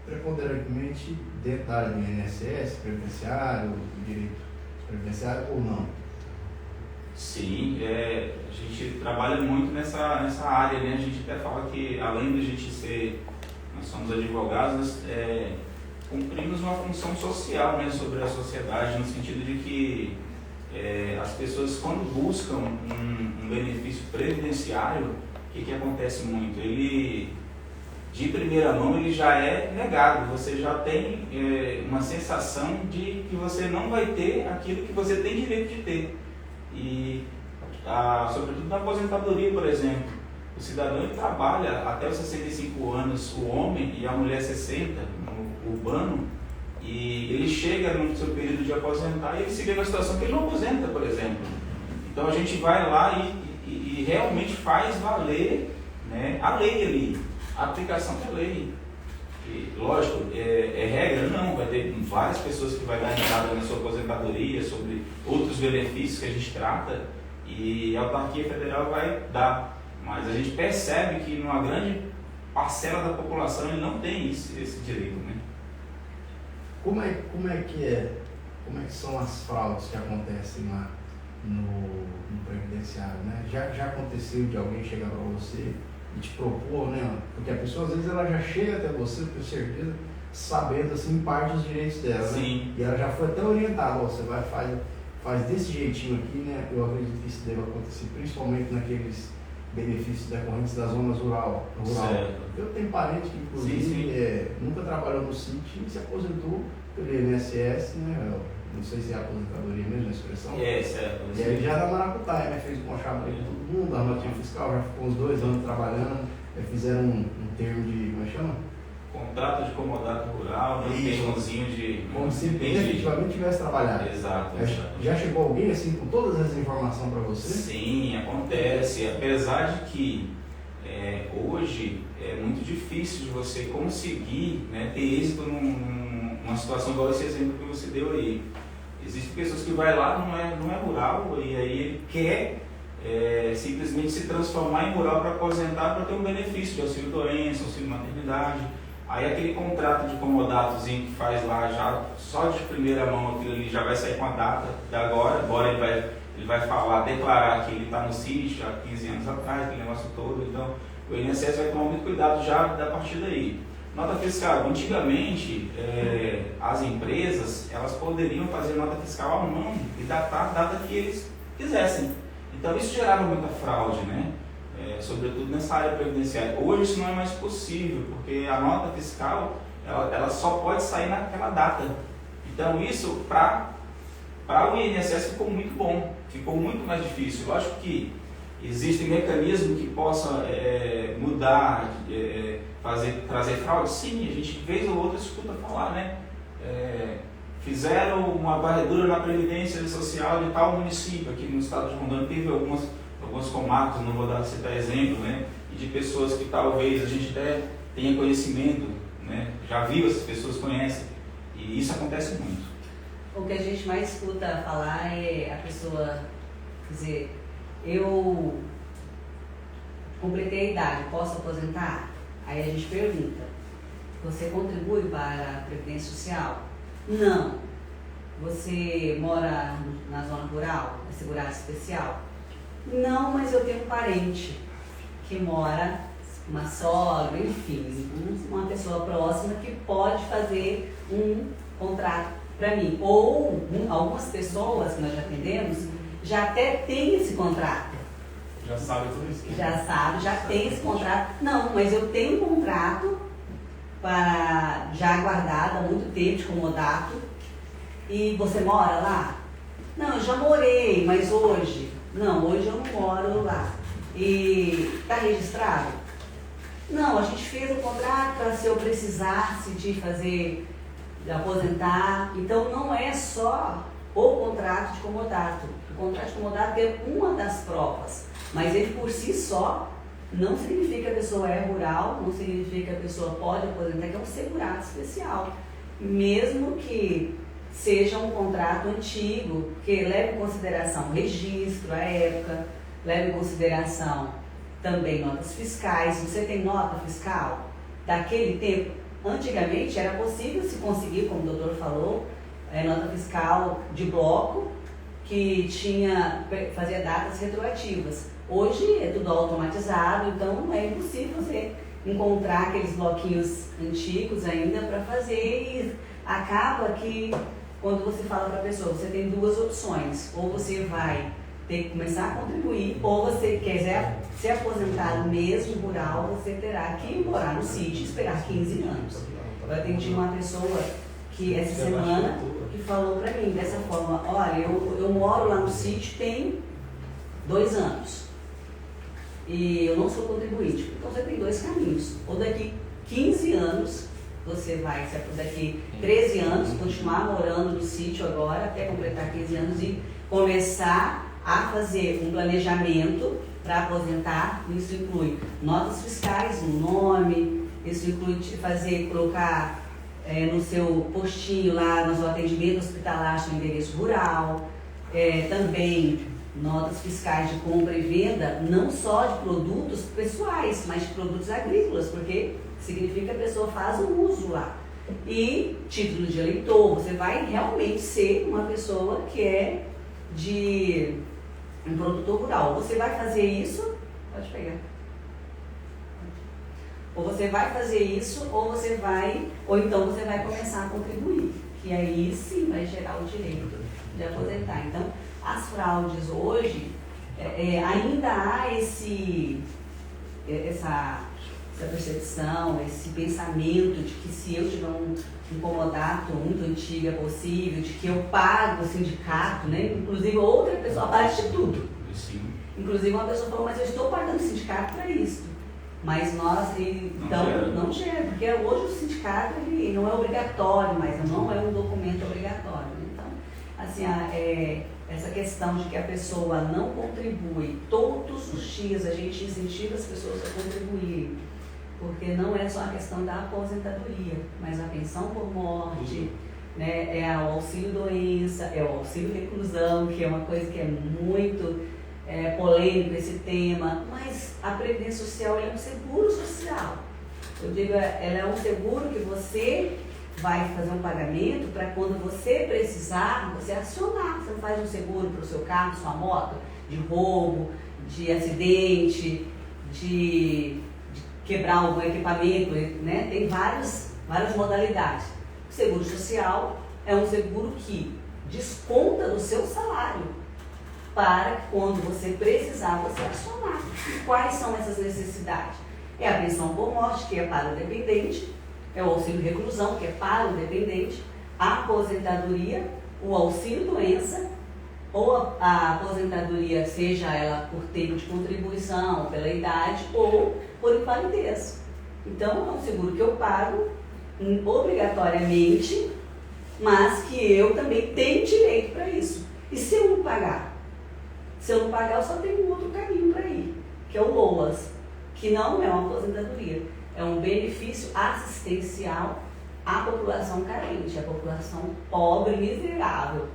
preponderantemente dentro da área do INSS, previdenciário, direito previdenciário ou não? Sim, a gente trabalha muito nessa área, né? A gente até fala que, além de a gente nós somos advogados, nós cumprimos uma função social, né, sobre a sociedade, no sentido de que as pessoas, quando buscam um benefício previdenciário, o que acontece muito? Ele, de primeira mão, ele já é negado, você já tem uma sensação de que você não vai ter aquilo que você tem direito de ter. E, sobretudo na aposentadoria, por exemplo, o cidadão ele trabalha até os 65 anos, o homem, e a mulher 60, no urbano, e ele chega no seu período de aposentar e ele se vê numa situação que ele não aposenta, por exemplo. Então a gente vai lá e realmente faz valer, né, a lei ali, a aplicação da lei. E, lógico, é regra? Não, vai ter várias pessoas que vai dar entrada na sua aposentadoria, sobre outros benefícios que a gente trata, e a autarquia federal vai dar. Mas a gente percebe que numa grande parcela da população ele não tem esse direito, né? Como é que são as fraudes que acontecem lá no previdenciário, né? Já aconteceu de alguém chegar para você e te propor, né? Porque a pessoa às vezes ela já chega até você, eu tenho certeza, sabendo assim parte dos direitos dela, Sim. Né? E ela já foi até orientada, você vai faz desse jeitinho aqui, né? Eu acredito que isso deve acontecer principalmente naqueles benefícios decorrentes das zonas rural. Certo. Eu tenho parente que inclusive nunca trabalhou no sítio e se aposentou pelo INSS, né? Não sei se é aposentadoria mesmo a expressão. Certo. E aí já da maracutaia, né? Fez um conchavo de todo mundo, a notinha fiscal, já ficou uns 2 anos trabalhando, fizeram um termo de, como é que chama? Contrato de comodato rural, um termozinho de... Como se efetivamente tivesse trabalhado. Exato. Já chegou alguém assim com todas essas informações para você? Sim, acontece. Apesar de que hoje é muito difícil de você conseguir, né, ter êxito numa situação igual esse exemplo que você deu aí. Existem pessoas que vai lá, não é rural, e aí ele quer simplesmente se transformar em rural para aposentar, para ter um benefício de auxílio doença, auxílio maternidade. Aí aquele contrato de comodatozinho que faz lá, já só de primeira mão aquilo ali já vai sair com a data de agora ele vai declarar que ele está no sítio há 15 anos atrás, aquele negócio todo. Então o INSS vai tomar muito cuidado já da partir daí. Nota fiscal, antigamente as empresas elas poderiam fazer nota fiscal à mão e datar a data que eles quisessem. Então isso gerava muita fraude, né? Sobretudo nessa área previdenciária. Hoje isso não é mais possível, porque a nota fiscal ela só pode sair naquela data. Então isso para o INSS ficou muito bom, ficou muito mais difícil. Lógico que existem mecanismos que possam mudar, trazer fraude. Sim, a gente vez ou outra escuta falar, né? Fizeram uma varredura na Previdência Social de tal município, aqui no estado de Rondônia teve algumas comarcas, não vou citar exemplo, né? E de pessoas que talvez a gente até tenha conhecimento, né? Já viu, essas pessoas conhecem, e isso acontece muito. O que a gente mais escuta falar é a pessoa dizer, eu completei a idade, posso aposentar? Aí a gente pergunta, você contribui para a Previdência Social? Não. Você mora na zona rural, é segurado especial? Não, mas eu tenho um parente que mora, uma sogra, enfim, uma pessoa próxima que pode fazer um contrato para mim. Ou algumas pessoas que nós já atendemos já até tem esse contrato. Já sabe tudo isso. Já tem esse contrato. Não, mas eu tenho um contrato já guardado há muito tempo de comodato. E você mora lá? Não, eu já morei, mas hoje... Não, hoje eu não moro lá. E está registrado? Não, a gente fez o contrato para se eu precisasse de aposentar. Então não é só o contrato de comodato. O contrato de comodato é uma das provas, mas ele por si só não significa que a pessoa é rural, não significa que a pessoa pode aposentar, que é um segurado especial. Mesmo que seja um contrato antigo, que leve em consideração o registro, a época, leve em consideração também notas fiscais. Você tem nota fiscal? daquele tempo. Antigamente era possível se conseguir, como o doutor falou, nota fiscal de bloco, que fazia datas retroativas. Hoje é tudo automatizado, então é impossível você encontrar aqueles bloquinhos antigos ainda para fazer, e acaba que quando você fala para a pessoa, você tem duas opções: ou você vai ter que começar a contribuir, ou você quiser ser aposentado mesmo rural, você terá que morar no sítio e esperar 15 anos. Eu atendi uma pessoa que essa semana que falou para mim dessa forma: olha, eu moro lá no sítio tem 2 anos e eu não sou contribuinte. Então você tem 2 caminhos: ou daqui 15 anos você vai, daqui 13 anos, continuar morando no sítio agora até completar 15 anos e começar a fazer um planejamento para aposentar. Isso inclui notas fiscais, um nome, isso inclui colocar no seu postinho lá, no seu atendimento hospitalar, seu endereço rural, também notas fiscais de compra e venda, não só de produtos pessoais, mas de produtos agrícolas, porque significa que a pessoa faz o uso lá. E título de eleitor, você vai realmente ser uma pessoa que é de um produtor rural. Você vai fazer isso, pode pegar. Ou você vai fazer isso, ou então você vai começar a contribuir, que aí sim vai gerar o direito de aposentar. Então, as fraudes hoje, ainda há essa percepção, esse pensamento de que se eu tiver um comodato muito antigo é possível, de que eu pago o sindicato, né? Inclusive outra pessoa bate de tudo. Sim. Inclusive uma pessoa falou, mas eu estou pagando o sindicato para isso. Mas nós, então, não gera, porque hoje o sindicato ele não é obrigatório, mas não é um documento obrigatório. Então, assim, essa questão de que a pessoa não contribui, todos os dias a gente incentiva as pessoas a contribuírem, porque não é só a questão da aposentadoria, mas a pensão por morte, né, é o auxílio doença, é o auxílio reclusão, que é uma coisa que é muito polêmico esse tema, mas a Previdência Social é um seguro social. Eu digo, ela é um seguro que você vai fazer um pagamento para quando você precisar, você acionar. Você não faz um seguro para o seu carro, sua moto, de roubo, de acidente, de quebrar algum equipamento, né? Tem várias modalidades. O seguro social é um seguro que desconta do seu salário para que quando você precisar, você acionar. E quais são essas necessidades? É a pensão por morte, que é para o dependente, é o auxílio reclusão, que é para o dependente, a aposentadoria, o auxílio doença, ou a aposentadoria, seja ela por tempo de contribuição, pela idade, ou por invalidez. Então, é um seguro que eu pago obrigatoriamente, mas que eu também tenho direito para isso. E se eu não pagar? Se eu não pagar, eu só tenho um outro caminho para ir, que é o LOAS, que não é uma aposentadoria, é um benefício assistencial à população carente, à população pobre, miserável.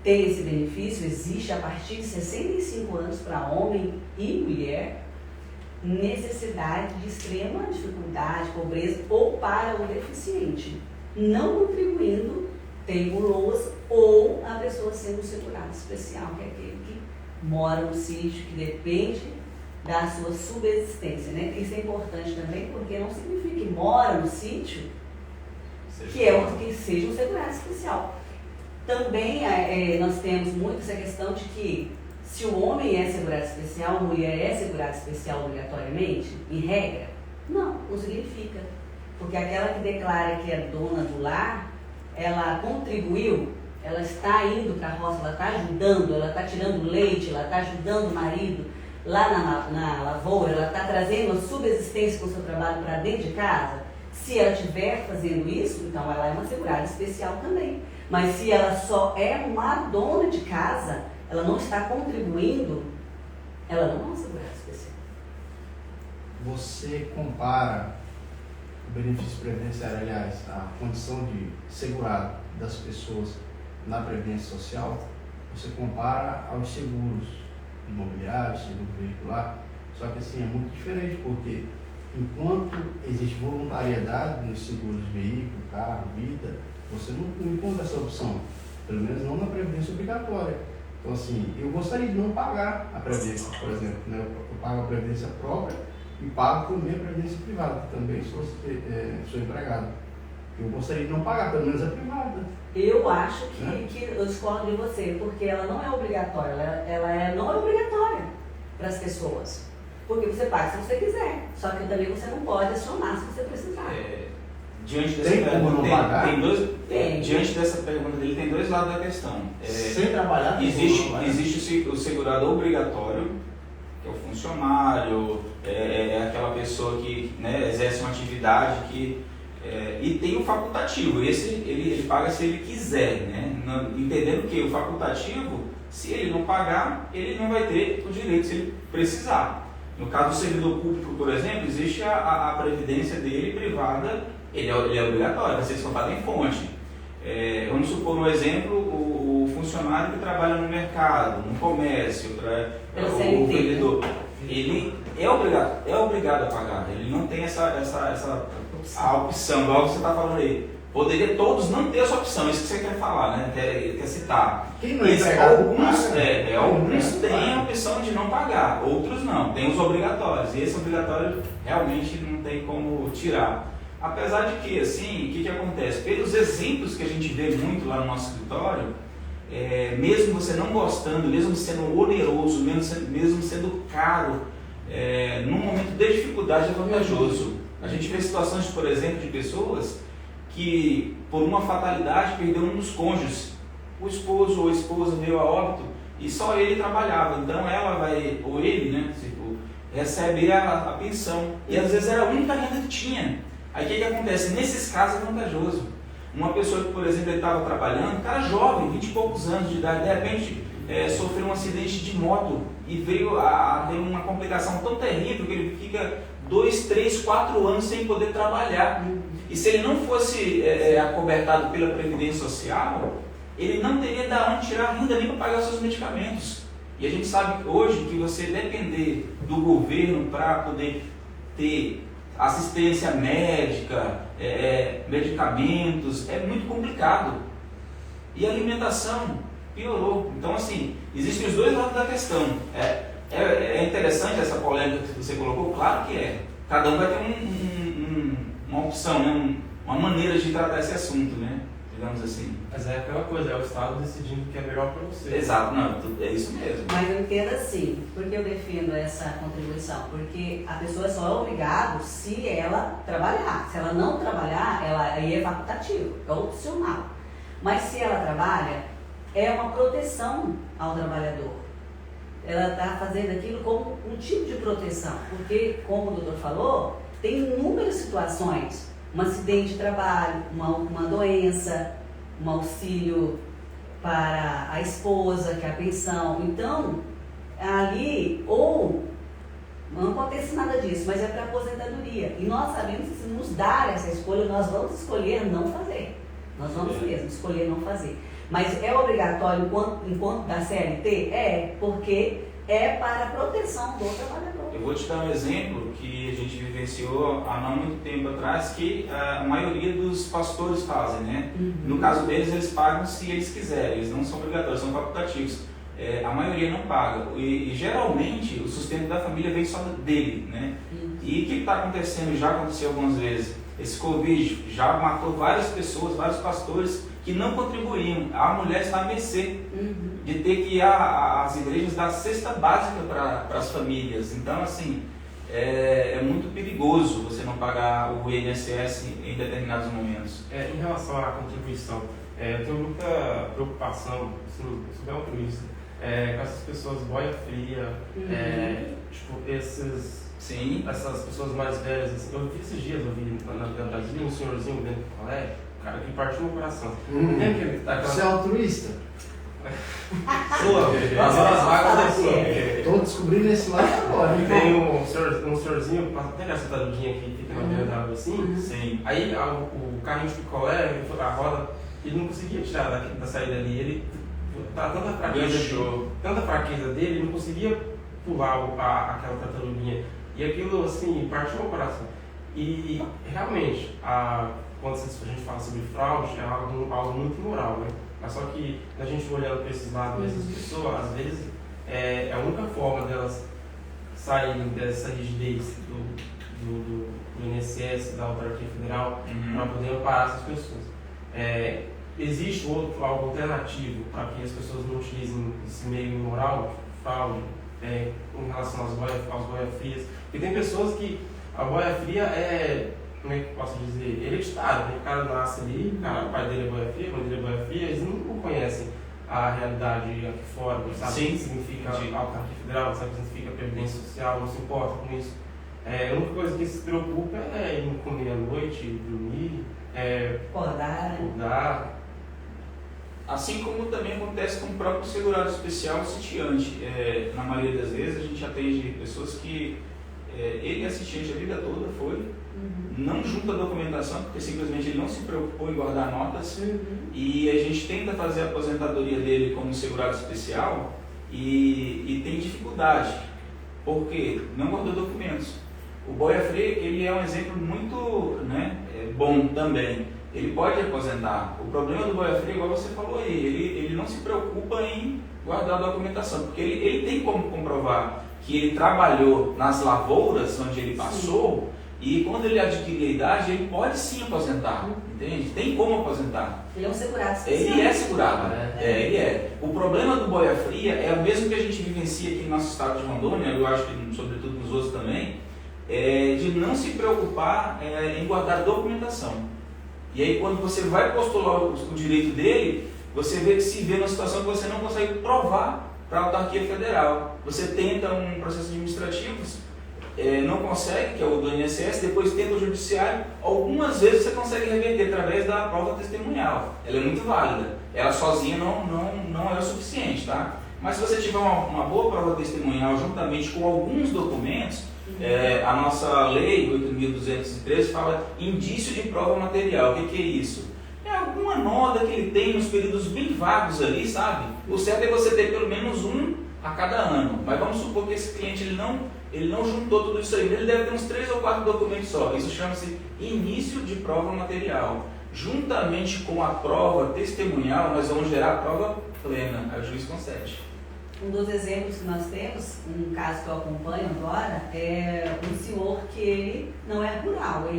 Tem esse benefício, existe a partir de 65 anos para homem e mulher, necessidade de extrema dificuldade, pobreza ou para o deficiente. Não contribuindo, tem o LOAS ou a pessoa sendo segurada especial, que é aquele que mora no sítio, que depende da sua subsistência, né? Isso é importante também, porque não significa que mora no sítio que seja um segurado especial. Também nós temos muito essa questão de que se o homem é segurado especial, a mulher é segurada especial obrigatoriamente, em regra, não significa. Porque aquela que declara que é dona do lar, ela contribuiu, ela está indo para a roça, ela está ajudando, ela está tirando leite, ela está ajudando o marido lá na lavoura, ela está trazendo a subsistência com o seu trabalho para dentro de casa. Se ela estiver fazendo isso, então ela é uma segurada especial também. Mas se ela só é uma dona de casa, ela não está contribuindo, ela não é uma segurada especial. Você compara o benefício previdenciário, aliás, a condição de segurado das pessoas na Previdência Social, você compara aos seguros imobiliários, seguro veicular, só que assim, é muito diferente, porque enquanto existe voluntariedade nos seguros de veículo, carro, vida, você não encontra essa opção, pelo menos não na previdência obrigatória. Então, assim, eu gostaria de não pagar a previdência, por exemplo, né? Eu pago a previdência própria e pago também a previdência privada, que também sou empregado. Eu gostaria de não pagar, pelo menos a privada. Eu acho que eu discordo de você, porque ela não é obrigatória, ela não é obrigatória para as pessoas. Porque você paga se você quiser, só que também você não pode acionar se você precisar. Diante dessa Tem como não pagar? Diante dessa pergunta dele, tem dois lados da questão. Sem trabalhar, existe o segurador obrigatório, que é o funcionário, aquela pessoa que, né, exerce uma atividade que... e tem o facultativo, esse ele paga se ele quiser, né? Entendendo que o facultativo, se ele não pagar, ele não vai ter o direito se ele precisar. No caso do servidor público, por exemplo, existe a previdência dele privada, ele é obrigatório, vai ser descontado em fonte. Vamos supor, no exemplo, o funcionário que trabalha no mercado, no comércio, o vendedor, ele é obrigado a pagar, ele não tem essa opção, igual você está falando aí. Poderia todos não ter essa opção, isso que você quer falar, né? Quer citar. Quem não é alguns têm a opção de não pagar, outros não, tem os obrigatórios, e esse obrigatório realmente não tem como tirar. Apesar de que, assim, o que acontece? Pelos exemplos que a gente vê muito lá no nosso escritório, mesmo você não gostando, mesmo sendo oneroso, mesmo sendo caro, num momento de dificuldade é vantajoso. A gente vê situações, por exemplo, de pessoas que, por uma fatalidade, perdeu um dos cônjuges. O esposo ou a esposa veio a óbito e só ele trabalhava. Então ela vai, ou ele, né, recebe a pensão. E às vezes era a única renda que tinha. Aí o que acontece? Nesses casos é vantajoso. Uma pessoa que, por exemplo, ele estava trabalhando, cara jovem, 20 e poucos anos de idade, de repente sofreu um acidente de moto e veio a ter uma complicação tão terrível que ele fica 2, 3, 4 anos sem poder trabalhar. E se ele não fosse acobertado pela Previdência Social, ele não teria de onde tirar renda nem para pagar os seus medicamentos. E a gente sabe hoje que você depender do governo para poder ter assistência médica, medicamentos, é muito complicado. E a alimentação piorou. Então, assim, existem os dois lados da questão. É interessante essa polêmica que você colocou? Claro que é. Cada um vai ter uma opção, né? Uma maneira de tratar esse assunto, né? Digamos assim. Mas é aquela coisa, é o Estado decidindo o que é melhor para você. Exato, não, é isso mesmo. Mas eu entendo assim, porque eu defendo essa contribuição, porque a pessoa só é obrigada se ela trabalhar. Se ela não trabalhar, aí é facultativo, é opcional. Mas se ela trabalha, é uma proteção ao trabalhador. Ela está fazendo aquilo como um tipo de proteção, porque, como o doutor falou, tem inúmeras situações, um acidente de trabalho, uma doença, um auxílio para a esposa, que é a pensão. Então, ali, ou não acontece nada disso, mas é para aposentadoria. E nós sabemos que se nos dar essa escolha, nós vamos escolher não fazer. Nós vamos mesmo escolher não fazer. Mas é obrigatório enquanto da CLT? Porque é para a proteção do trabalhador. Eu vou te dar um exemplo que a gente vivenciou há não muito tempo atrás, que a maioria dos pastores fazem, né? Uhum. No caso deles, eles pagam se eles quiserem, eles não são obrigatórios, são facultativos. A maioria não paga. E geralmente o sustento da família vem só dele, né? Uhum. E o que está acontecendo, já aconteceu algumas vezes, esse Covid já matou várias pessoas, vários pastores que não contribuíam. A mulher está à mercê de ter que ir às igrejas dar cesta básica para as famílias. Então, assim, é muito perigoso você não pagar o INSS em determinados momentos. Em relação à contribuição, eu tenho muita preocupação, assim, sou bem altruísta, com essas pessoas boia fria, essas pessoas mais velhas. Assim, eu vi esses dias, na Brasil, um senhorzinho dentro do colégio, cara que partiu meu coração. Você é altruísta? Estou descobrindo esse lado agora. Tem um senhorzinho, até nessa tarudinha aqui, fica na beira da água assim. Sim. Aí o carrinho de picolé, a roda, ele não conseguia tirar da saída ali. Ele tava tanta fraqueza dele, ele não conseguia pular aquela tartaruguinha. E aquilo, assim, partiu meu coração. E realmente, quando a gente fala sobre fraude, é algo muito imoral, né? Mas só que a gente olhando para esses lados dessas pessoas, às vezes é a única forma delas saírem dessa rigidez do INSS, da autarquia federal, para poder amparar essas pessoas. Existe algo alternativo para que as pessoas não utilizem esse meio imoral, fraude, em relação às boias frias? Porque tem pessoas que a boia fria como é que eu posso dizer, hereditário, né? O cara nasce ali, o pai dele é boia fria, a mãe dele é boia fria, eles não conhecem a realidade aqui fora, não sabem o que significa autarquia federal, não sabem o que significa previdência social, não se importa com isso. A única coisa que se preocupa é ir comer à noite, dormir, acordar. Assim como também acontece com o próprio segurado especial sitiante. Na maioria das vezes a gente atende pessoas que ele é assistente a vida toda, não junta documentação, porque simplesmente ele não se preocupou em guardar notas, e a gente tenta fazer a aposentadoria dele como segurado especial e tem dificuldade, porque não guardou documentos. O boia fria, ele é um exemplo muito bom também. Ele pode aposentar. O problema do boia fria, igual você falou aí, ele não se preocupa em guardar a documentação, porque ele tem como comprovar que ele trabalhou nas lavouras onde ele passou, e quando ele adquirir a idade, ele pode sim aposentar, entende? Tem como aposentar. Ele é um segurado especial. Ele é segurado, né? Ele é. O problema do boia fria é o mesmo que a gente vivencia aqui no nosso estado de Rondônia, eu acho que sobretudo nos outros também, de não se preocupar em guardar documentação. E aí quando você vai postular o direito dele, você se vê numa situação que você não consegue provar para a autarquia federal. Você tenta um processo administrativo, não consegue, que é o do INSS, depois tenta o judiciário, algumas vezes você consegue reverter através da prova testemunhal. Ela é muito válida. Ela sozinha não é o suficiente, tá? Mas se você tiver uma boa prova testemunhal juntamente com alguns documentos, a nossa lei 8.213 fala indício de prova material. O que é isso? É alguma nota que ele tem nos períodos bem vagos ali, sabe? O certo é você ter pelo menos um a cada ano. Mas vamos supor que esse cliente ele não juntou tudo isso aí. Ele deve ter uns 3 ou 4 documentos só. Isso chama-se início de prova material. Juntamente com a prova testemunhal, nós vamos gerar a prova plena. Aí o juiz concede. Um dos exemplos que nós temos, um caso que eu acompanho agora, é um senhor que ele não é rural.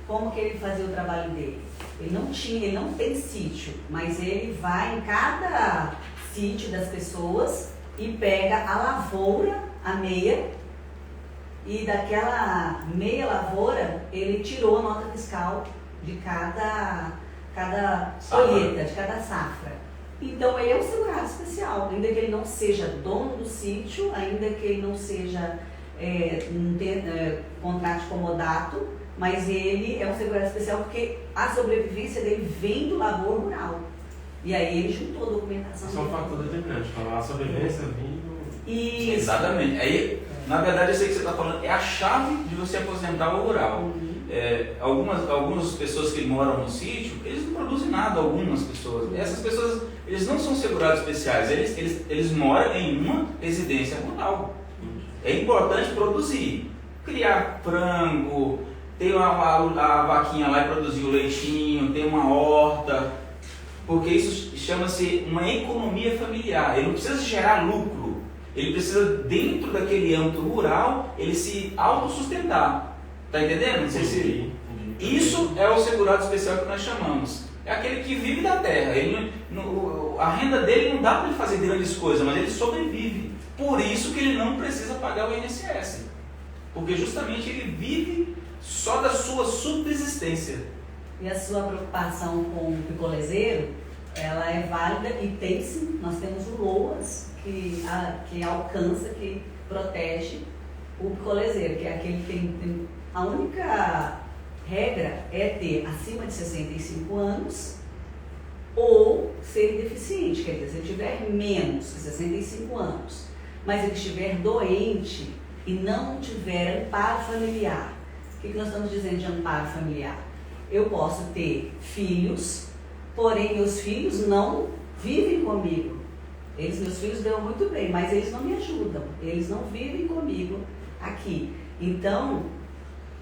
Como que ele fazia o trabalho dele? Ele não tem sítio, mas ele vai em cada sítio das pessoas e pega a lavoura, a meia, e daquela meia lavoura ele tirou a nota fiscal de cada colheita, de cada safra. Então ele é um segurado especial, ainda que ele não seja dono do sítio, ainda que ele não seja contrato de comodato, mas ele é um segurado especial porque a sobrevivência dele vem do labor rural. E aí ele juntou a documentação. Isso é um fator determinante, a sobrevivência vindo. Exatamente. Aí, na verdade, eu sei que você está falando, é a chave de você aposentar o rural. Algumas pessoas que moram no sítio, eles não produzem nada, algumas pessoas. Essas pessoas, eles não são segurados especiais, eles moram em uma residência rural. É importante produzir, criar frango, ter a vaquinha lá e produzir o leitinho, ter uma horta, porque isso chama-se uma economia familiar. Ele não precisa gerar lucro, ele precisa, dentro daquele âmbito rural, ele se autossustentar. Tá entendendo? Não sei se... Isso é o segurado especial que nós chamamos. É aquele que vive da terra. A renda dele não dá para ele fazer grandes coisas, mas ele sobrevive. Por isso que ele não precisa pagar o INSS. Porque justamente ele vive só da sua subsistência. E a sua preocupação com o picolezeiro, ela é válida e tem sim. Nós temos o LOAS que alcança, que protege o picolezeiro, que é aquele que tem a única regra é ter acima de 65 anos ou ser deficiente, quer dizer, se ele tiver menos de 65 anos, mas ele estiver doente e não tiver amparo familiar. O que nós estamos dizendo de amparo familiar? Eu posso ter filhos, porém meus filhos não vivem comigo. Meus filhos dão muito bem, mas eles não me ajudam, eles não vivem comigo aqui. Então,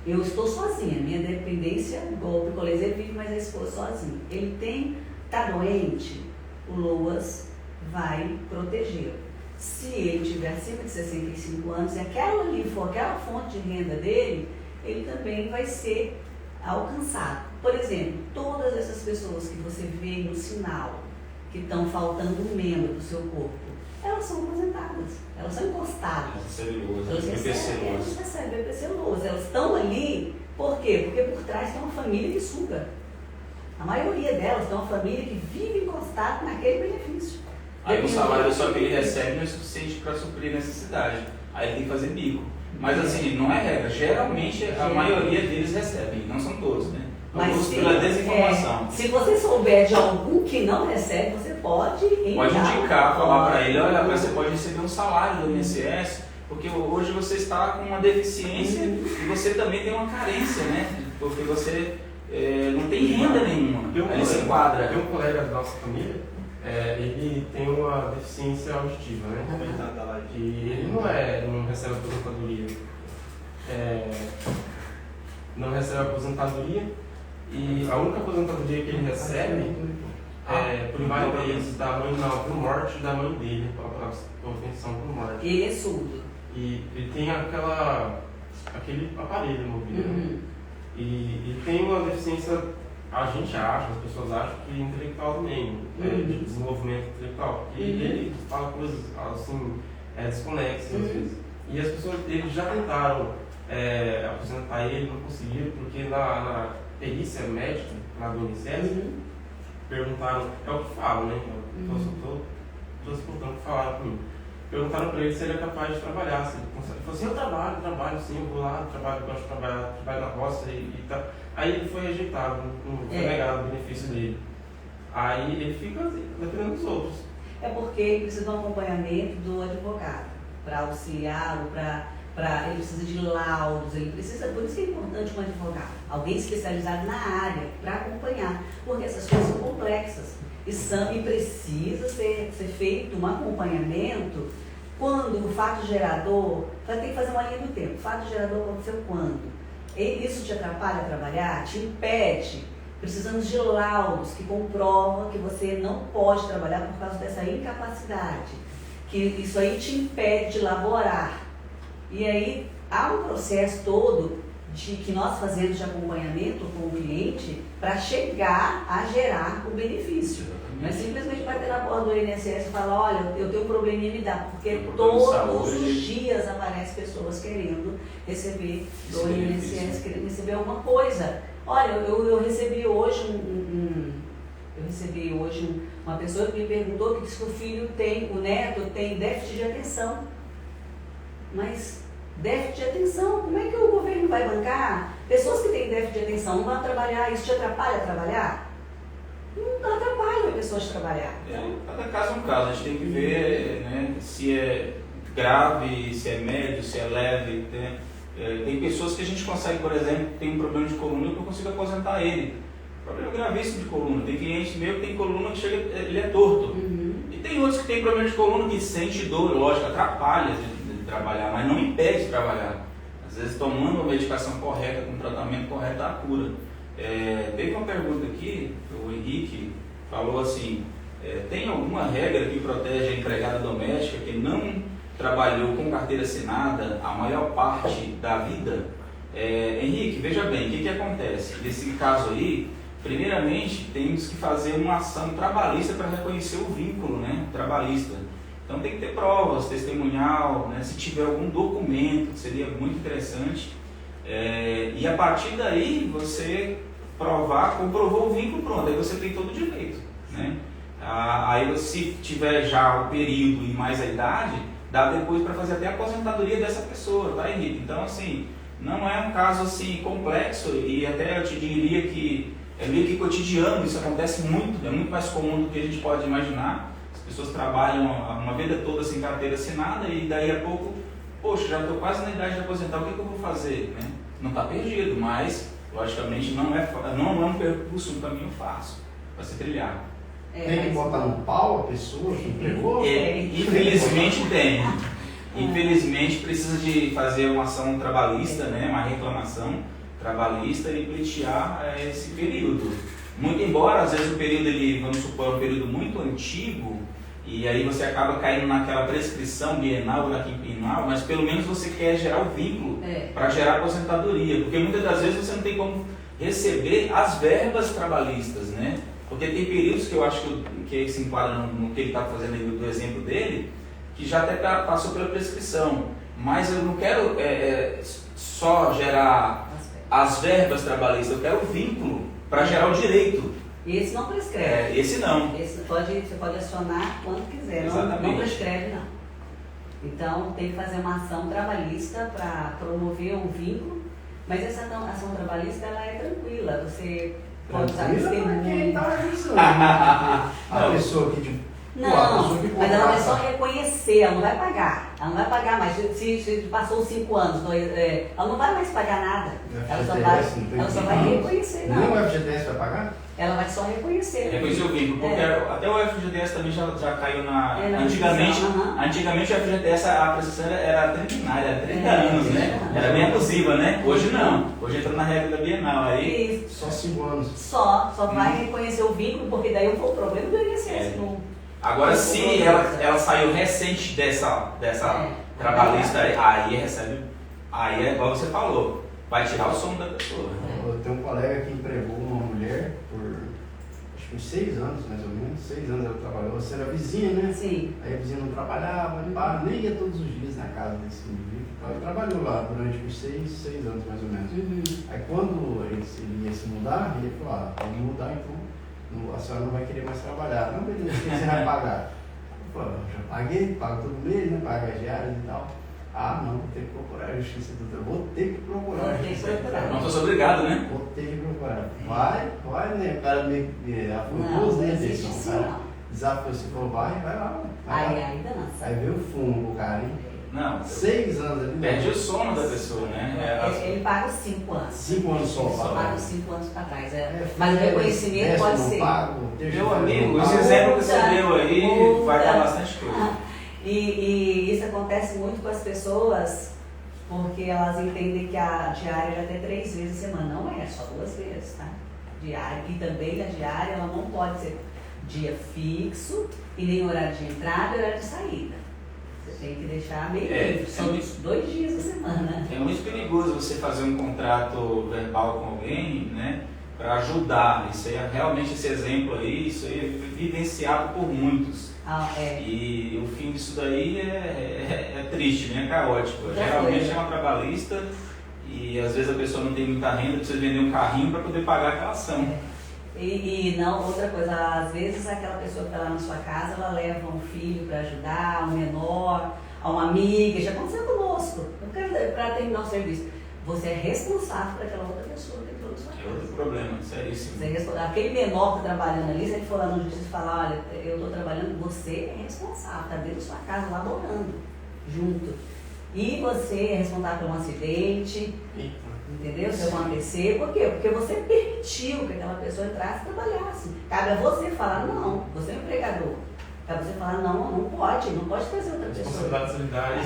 eu estou sozinha, minha dependência, igual o Picolés, ele vive, mas a esposa sozinha. Ele está doente, o LOAS vai protegê-lo. Se ele tiver acima de 65 anos e aquela ali for aquela fonte de renda dele, ele também vai ser alcançado. Por exemplo, todas essas pessoas que você vê no sinal, que estão faltando um membro do seu corpo, elas são aposentadas, elas são encostadas. Elas recebem BPC LOAS. Elas estão ali, por quê? Porque por trás tem uma família que suga. A maioria delas tem uma família que vive encostada naquele benefício. Aí o salário só que ele recebe não é suficiente para suprir a necessidade. Aí ele tem que fazer bico. Mas assim, não é regra. Geralmente a maioria deles recebem, não são todos, né? Mas pela desinformação. Se você souber de algum que não recebe, você pode indicar, falar para ele, olha, você pode receber um salário do INSS, porque hoje você está com uma deficiência e você também tem uma carência, né? Porque você não tem renda nenhuma. Ele se enquadra. Tem um colega da nossa família, ele tem uma deficiência auditiva, né? E ele não recebe aposentadoria. Não recebe aposentadoria. E a única aposentadoria que ele recebe por invalidez da mãe, não, por morte da mãe dele, por pensão por morte. E ele é surdo. E ele tem aquele aparelho no ouvido. Né? E ele tem uma deficiência, a gente acha, as pessoas acham que intelectual também, de desenvolvimento intelectual. Porque ele fala coisas assim, desconexas às vezes. E as pessoas, eles já tentaram aposentar ele, não conseguiram, porque na perícia médica lá do INSS, perguntaram, é o que falam, né? Eu estou transportando o que falaram para mim. Perguntaram para ele se ele é capaz de trabalhar. Se ele consegue. Ele falou assim, eu trabalho sim, eu vou lá, gosto de trabalhar na roça e tal. Aí ele foi rejeitado, não foi negado o benefício dele. Aí ele fica assim, dependendo dos outros. É porque ele precisa de um acompanhamento do advogado, para auxiliá-lo, ele precisa de laudos, por isso que é importante um advogado, alguém especializado na área, para acompanhar, porque essas coisas são complexas e precisa ser feito um acompanhamento quando o fato gerador, tem que fazer uma linha do tempo, o fato gerador aconteceu quando? Isso te atrapalha a trabalhar? Te impede? Precisamos de laudos que comprovam que você não pode trabalhar por causa dessa incapacidade, que isso aí te impede de laborar. E aí há um processo todo que nós fazemos de acompanhamento com o cliente para chegar a gerar o benefício. Não é simplesmente bater na porta do INSS e falar, olha, eu tenho um probleminha, me dá, porque todos os dias aparecem pessoas querendo receber do INSS, querendo receber alguma coisa. Olha, eu recebi hoje uma pessoa que me perguntou que disse que o neto tem déficit de atenção. Mas déficit de atenção, como é que o governo vai bancar? Pessoas que têm déficit de atenção não vão trabalhar, isso te atrapalha a trabalhar? Não atrapalha a pessoa de trabalhar. Cada caso é um caso, a gente tem que ver, né, se é grave, se é médio, se é leve. Tem pessoas que a gente consegue, por exemplo, tem um problema de coluna que eu consigo aposentar ele. Problema gravíssimo de coluna. Tem cliente meu que tem coluna que chega, ele é torto. E tem outros que tem problema de coluna que sente dor, lógico, atrapalha de trabalhar, mas não impede de trabalhar. Às vezes tomando a medicação correta, com o tratamento correto, dá a cura. Teve uma pergunta aqui, o Henrique falou assim, tem alguma regra que protege a empregada doméstica que não trabalhou com carteira assinada a maior parte da vida? Henrique, veja bem, o que acontece? Nesse caso aí, primeiramente, temos que fazer uma ação trabalhista para reconhecer o vínculo, né, trabalhista. Então tem que ter provas, testemunhal, né, se tiver algum documento, seria muito interessante. E a partir daí, você comprovou o vínculo, pronto, aí você tem todo o direito. Né? Aí se tiver já o período e mais a idade, dá depois para fazer até a aposentadoria dessa pessoa, tá, Henrique? Então, assim, não é um caso assim complexo e até eu te diria que é meio que cotidiano, isso acontece muito, é muito mais comum do que a gente pode imaginar. As pessoas trabalham uma vida toda sem carteira assinada e daí a pouco, poxa, já estou quase na idade de aposentar, o que eu vou fazer? Né? Não está perdido, mas logicamente não é um percurso, um caminho fácil para se trilhar. Tem que botar no pau a pessoa que empregou? Infelizmente tem. Infelizmente precisa de fazer uma ação trabalhista, né, uma reclamação trabalhista e pleitear esse período. Muito embora às vezes o período, ele, vamos supor, um período muito antigo, e aí você acaba caindo naquela prescrição bienal ou na quinquenal, mas pelo menos você quer gerar o vínculo para gerar aposentadoria, porque muitas das vezes você não tem como receber as verbas trabalhistas, né? Porque tem períodos que eu acho que se enquadra no que ele está fazendo aí do exemplo dele, que já até passou pela prescrição, mas eu não quero só gerar as verbas trabalhistas, eu quero o vínculo para gerar o direito. Esse não prescreve. Esse não. Esse você pode acionar quando quiser, não prescreve não. Então tem que fazer uma ação trabalhista para promover um vínculo, mas essa ação trabalhista ela é tranquila, você pode usar testemunho. A pessoa que não, mas ela vai só reconhecer, ela não vai pagar. Ela não vai pagar mais. Se passou 5 anos, ela não vai mais pagar nada. Ela só vai reconhecer. Nem o FGTS vai pagar? Ela vai só reconhecer. Reconhecer o vínculo, porque até o FGTS também já caiu na. Antigamente o FGTS, a prestação era tributária, era 30 anos, né? Era bem abusiva, né? Hoje não. Hoje entra na regra da Bienal. Aí só 5 anos. Só vai reconhecer o vínculo, porque daí o problema do INSS. Agora, se ela saiu recente dessa trabalhista, aí recebe. Aí é igual você falou, vai tirar o sono da pessoa. Eu tenho um colega que empregou uma mulher por acho que uns 6 anos, mais ou menos. 6 anos ela trabalhou, você era vizinha, né? Sim. Aí a vizinha não trabalhava, nem ia todos os dias na casa desse indivíduo. Ela trabalhou lá durante uns 6 anos, mais ou menos. Aí quando ele ia se mudar, ele falou, vamos mudar então. A senhora não vai querer mais trabalhar. Não, beleza, o que você vai pagar? Pô, já paguei, pago todo mês, né? Pago as diárias e tal. Não, vou ter que procurar a justiça do vou ter que procurar a justiça do trabalho. Não sou obrigado, né? Vou ter que procurar. Vai, né? O cara me afundou, né? O cara desafiou, se for, vai lá. Aí dança. Aí veio o fumo pro cara, hein? Não. 6 anos ali. Perde o sono da pessoa, né? Ele paga 5 anos. 5 anos só. Paga 5 anos para trás. Mas o reconhecimento pode ser. Meu amigo, esse exemplo que você deu aí vai dar bastante coisa. E isso acontece muito com as pessoas, porque elas entendem que a diária é até 3 vezes a semana. Não é, só 2 vezes, tá? Diária. E também a diária ela não pode ser dia fixo e nem horário de entrada e horário de saída. Você tem que deixar meio livre, são 2 dias a semana. É muito perigoso você fazer um contrato verbal com alguém, né, para ajudar. Isso aí, realmente esse exemplo aí, isso aí é vivenciado por muitos. E o fim disso daí é triste, né, caótico. Geralmente é uma trabalhista e às vezes a pessoa não tem muita renda, precisa vender um carrinho para poder pagar aquela ação. E não, outra coisa, às vezes aquela pessoa que está lá na sua casa, ela leva um filho para ajudar, um menor, uma amiga, já aconteceu conosco, para terminar o serviço. Você é responsável por aquela outra pessoa que entrou na sua casa. É outro problema, seríssimo. Aquele menor que está trabalhando ali, se ele for lá no justiça e falar, olha, eu estou trabalhando, você é responsável, está dentro da sua casa lá morando, junto. E você é responsável por um acidente. Entendeu? Se acontecer, por quê? Porque você permitiu que aquela pessoa entrasse e trabalhasse. Cabe a você falar, não, você é um empregador. Cabe a você falar, não pode trazer outra pessoa. Responsabilidade solidária.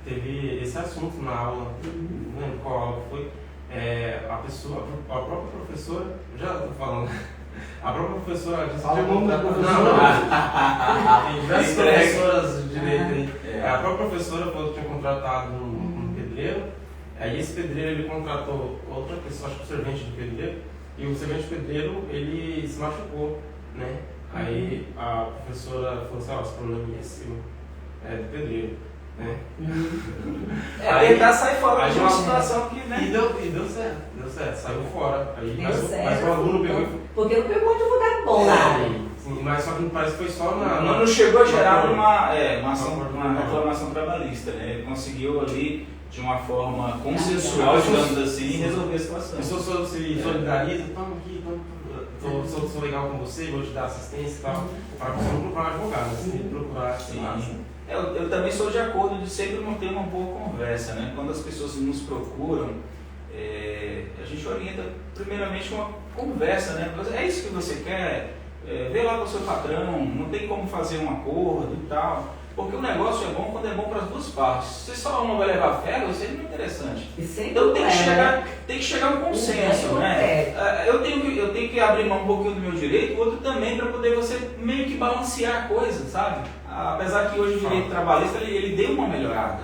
Teve esse assunto na aula, não lembro qual aula foi. A própria professora, já estou falando, a própria professora disse que tinha contratado. Tem diversas professoras de direito aí. A própria professora falou que tinha contratado um pedreiro. Aí esse pedreiro ele contratou outra pessoa, acho que o servente do pedreiro, e o servente pedreiro ele se machucou, né? Aí a professora falou assim, esse problema é seu, do pedreiro, né? Aí tentar sair fora de uma situação que, né? E deu certo, saiu fora. Aí, mas o aluno pegou. Porque não pegou um advogado bom lá. Sim, mas só que parece que foi só não chegou a gerar uma reclamação trabalhista, né? Ele conseguiu ali de uma forma consensual, digamos assim, resolver a situação. A pessoa se solidariza, toma aqui, sou legal com você, vou te dar assistência e tal. Para você não procurar advogado, você tem que procurar. Eu também sou de acordo de sempre manter uma boa conversa, né? Quando as pessoas nos procuram, a gente orienta primeiramente uma conversa, né? É isso que você quer? Vê lá com o seu patrão, não tem como fazer um acordo e tal. Porque o negócio é bom quando é bom para as duas partes. Se só uma vai levar ferro, isso aí não é interessante. Então tem que chegar a um consenso, né? Eu tenho que abrir mão um pouquinho do meu direito, o outro também, para poder você meio que balancear a coisa, sabe? Apesar que hoje o direito trabalhista ele deu uma melhorada.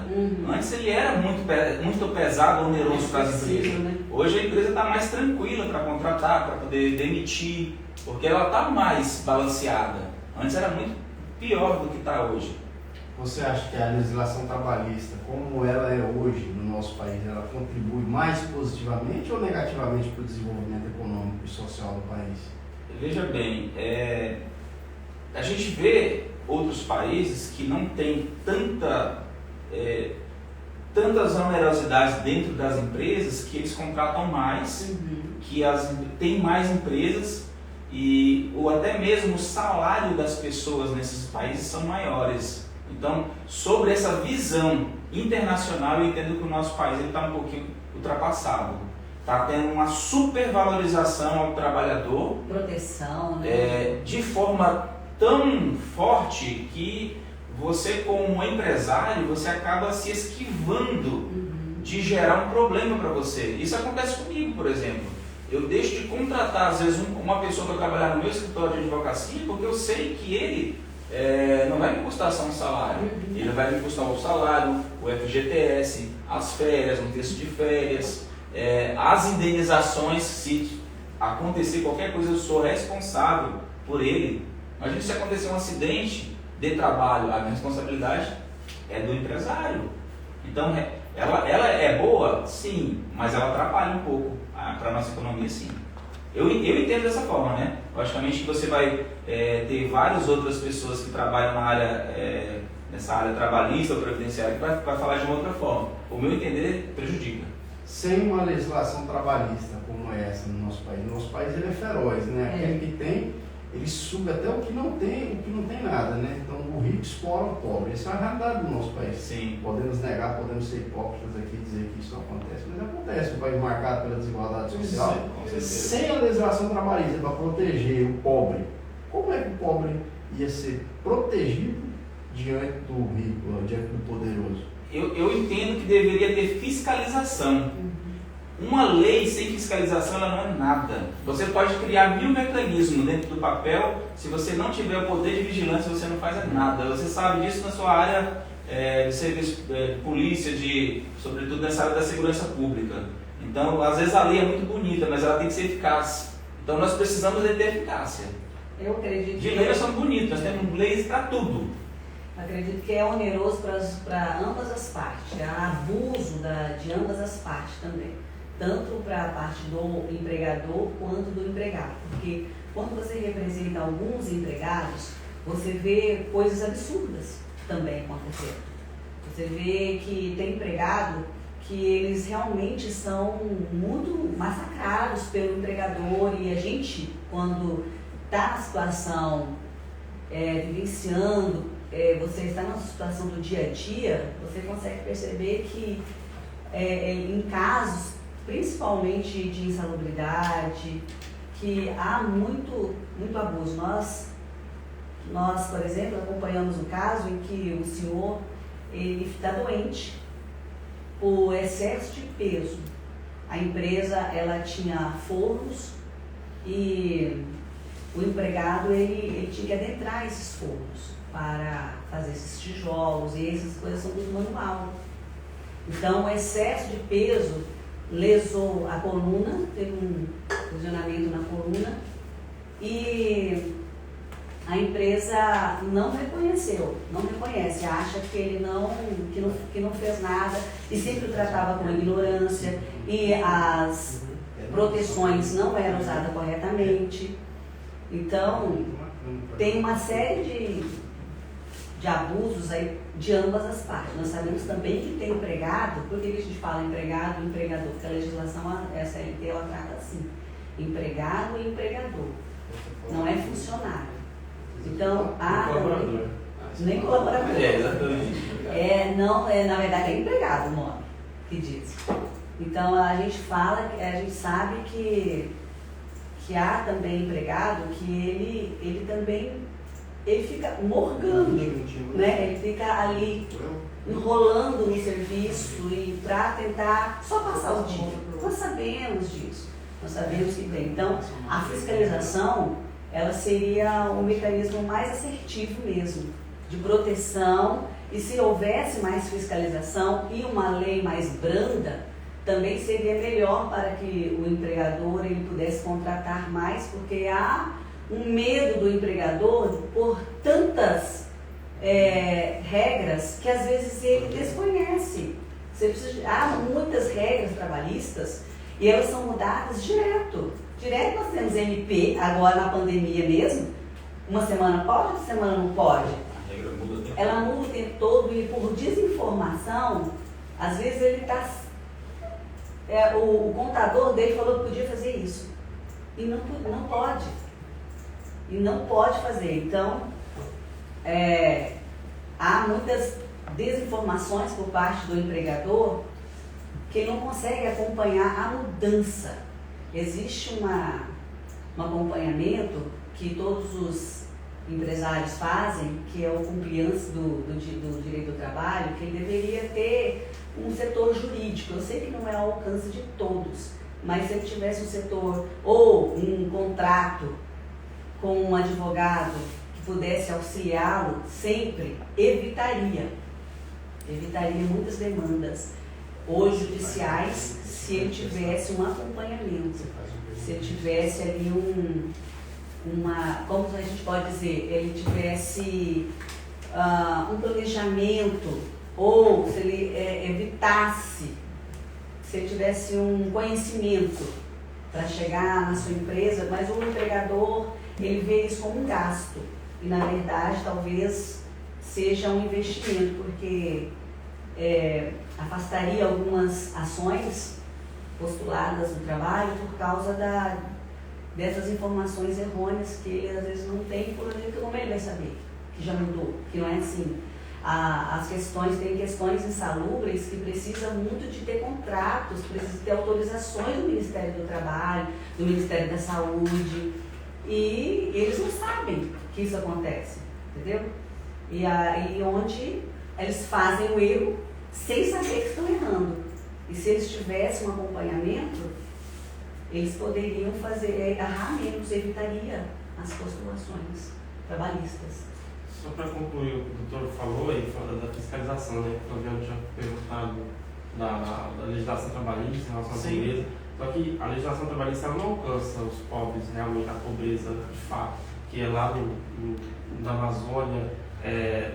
Antes ele era muito pesado, oneroso para as empresas. Né? Hoje a empresa está mais tranquila para contratar, para poder demitir, porque ela está mais balanceada. Antes era muito pior do que está hoje. Você acha que a legislação trabalhista, como ela é hoje no nosso país, ela contribui mais positivamente ou negativamente para o desenvolvimento econômico e social do país? Veja bem, a gente vê outros países que não têm tantas onerosidades dentro das empresas, que eles contratam mais, que tem mais empresas ou até mesmo o salário das pessoas nesses países são maiores. Então, sobre essa visão internacional, eu entendo que o nosso país está um pouquinho ultrapassado. Está tendo uma supervalorização ao trabalhador, proteção, né? De forma tão forte que você, como empresário, você acaba se esquivando de gerar um problema para você. Isso acontece comigo, por exemplo. Eu deixo de contratar, às vezes, uma pessoa para trabalhar no meu escritório de advocacia, porque eu sei que ele não vai me custar só um salário. Ele vai me custar o salário, o FGTS, as férias, um terço de férias, as indenizações. Se acontecer qualquer coisa, eu sou responsável por ele. Imagina se acontecer um acidente de trabalho, a minha responsabilidade é do empresário. Então, ela é boa? Sim, mas ela atrapalha um pouco para a nossa economia, sim. Eu entendo dessa forma, né? Logicamente que você vai ter várias outras pessoas que trabalham nessa área trabalhista ou previdenciária que vai falar de uma outra forma. O meu entender prejudica. Sem uma legislação trabalhista como essa no nosso país ele é feroz, né? Aquele que tem, ele suga até o que não tem nada, né? Então o rico explora o pobre. Essa é a realidade do nosso país. Sim. Podemos negar, podemos ser hipócritas aqui e dizer que isso não acontece, mas acontece. Um país marcado pela desigualdade social. Sim, com certeza. Sem a legislação trabalhista para proteger o pobre, como é que o pobre ia ser protegido diante do rico, diante do poderoso? Eu entendo que deveria ter fiscalização. Uma lei sem fiscalização ela não é nada. Você pode criar 1000 mecanismos dentro do papel, se você não tiver o poder de vigilância, você não faz nada. Você sabe disso na sua área de serviço, de polícia, sobretudo nessa área da segurança pública. Então, às vezes a lei é muito bonita, mas ela tem que ser eficaz. Então, nós precisamos de ter eficácia. Eu acredito de leis são bonitas, nós temos leis para tudo. Acredito que é oneroso para ambas as partes, há abuso de ambas as partes também, tanto para a parte do empregador quanto do empregado, porque quando você representa alguns empregados, você vê coisas absurdas também acontecendo. Você vê que tem empregado que eles realmente são muito massacrados pelo empregador, e a gente, quando está na situação vivenciando, você está numa situação do dia a dia, você consegue perceber que em casos, principalmente de insalubridade, que há muito abuso. Nós, por exemplo, acompanhamos um caso em que o senhor ele está doente por excesso de peso. A empresa ela tinha fornos e o empregado ele tinha que adentrar esses fornos para fazer esses tijolos, e essas coisas são do manual. Então, o excesso de peso lesou a coluna, teve um lesionamento na coluna, e a empresa não reconhece, acha que ele não fez nada, e sempre o tratava com ignorância, e as proteções não eram usadas corretamente. Então, tem uma série de abusos aí de ambas as partes. Nós sabemos também que tem empregado, por que a gente fala empregado e empregador? Porque a legislação, a CLT, ela trata assim, empregado e empregador, não é funcionário. Então, colaborador. Nem colaborador. Exatamente. Na verdade é empregado o nome que diz. Então, a gente sabe que há também empregado que ele também ele fica morgando, né? Ele fica ali enrolando no serviço e para tentar só passar o dia. Nós sabemos disso, nós sabemos que tem. Então, a fiscalização, ela seria um mecanismo mais assertivo mesmo, de proteção, e se houvesse mais fiscalização e uma lei mais branda, também seria melhor para que o empregador ele pudesse contratar mais, porque há um medo do empregador por tantas regras que às vezes ele desconhece. Há muitas regras trabalhistas e elas são mudadas direto. Direto nós temos MP, agora na pandemia mesmo, uma semana pode, outra semana não pode. A regra muda o tempo todo. Ela muda o tempo todo e por desinformação, às vezes ele está... o contador dele falou que podia fazer isso. E não pode. E não pode fazer. Então, há muitas desinformações por parte do empregador que ele não consegue acompanhar a mudança. Existe um acompanhamento que todos os empresários fazem, que é o compliance do direito do trabalho, que ele deveria ter um setor jurídico. Eu sei que não é ao alcance de todos, mas se ele tivesse um setor ou um contrato com um advogado que pudesse auxiliá-lo, sempre evitaria muitas demandas hoje judiciais se ele tivesse um acompanhamento, se ele tivesse ali como a gente pode dizer, ele tivesse um planejamento, ou se ele evitasse, se ele tivesse um conhecimento para chegar na sua empresa, mas o empregador ele vê isso como um gasto e na verdade talvez seja um investimento, porque afastaria algumas ações postuladas no trabalho por causa dessas informações errôneas que ele às vezes não tem, porque como ele vai saber que já mudou, que não é assim. Tem questões insalubres que precisam muito de ter contratos, precisam ter autorizações do Ministério do Trabalho, do Ministério da Saúde, e eles não sabem que isso acontece, entendeu? E aí onde eles fazem o erro sem saber que estão errando. E se eles tivessem um acompanhamento, eles poderiam errar menos, evitaria as postulações trabalhistas. Só para concluir o que o doutor falou aí, falando da fiscalização, né? O Flaviano já perguntado da legislação trabalhista em relação à pobreza. Só que a legislação trabalhista ela não alcança os pobres, realmente, a pobreza de fato, que é lá na Amazônia,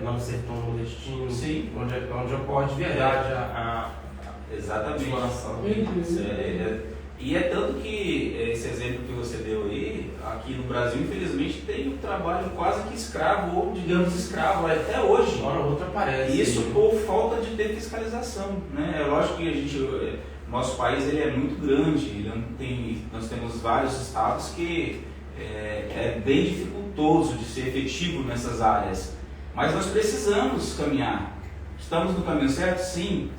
lá no sertão nordestino, onde ocorre de verdade a exatamente. exploração. E é tanto que esse exemplo que você deu aí, aqui no Brasil, infelizmente, tem um trabalho quase que escravo, ou digamos escravo, até hoje. Uma hora ou outra aparece. Isso por falta de ter fiscalização, né? É lógico que nosso país ele é muito grande, nós temos vários estados que é bem dificultoso de ser efetivo nessas áreas, mas nós precisamos caminhar. Estamos no caminho certo? Sim,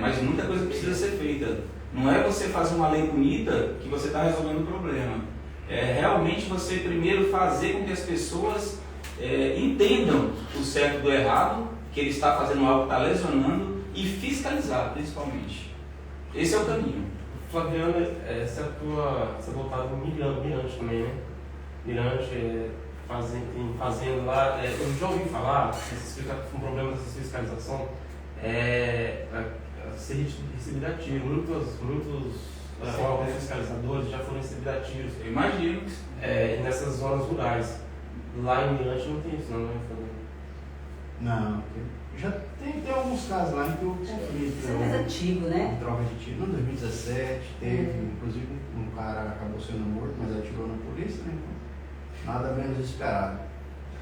mas muita coisa precisa ser feita. Não é você fazer uma lei bonita que você está resolvendo o problema. É realmente você primeiro fazer com que as pessoas entendam o certo do errado, que ele está fazendo algo que está lesionando, e fiscalizar principalmente. Esse é o caminho. Flaviano, você é voltado no Mirante também, né? Mirante, fazendo lá, eu já ouvi falar, um problema dessa fiscalização, ser recebido a tiro. Muitos órgãos fiscalizadores já foram recebidos a tiros. Eu imagino. Nessas zonas rurais. Lá em Mirante não tem isso, não, né? Não, já tem alguns casos lá em que eu sofri. Isso é mais antigo, né? Troca de tiro. Em 2017 teve, inclusive um cara acabou sendo morto, mas atirou na polícia, né? Nada menos esperado.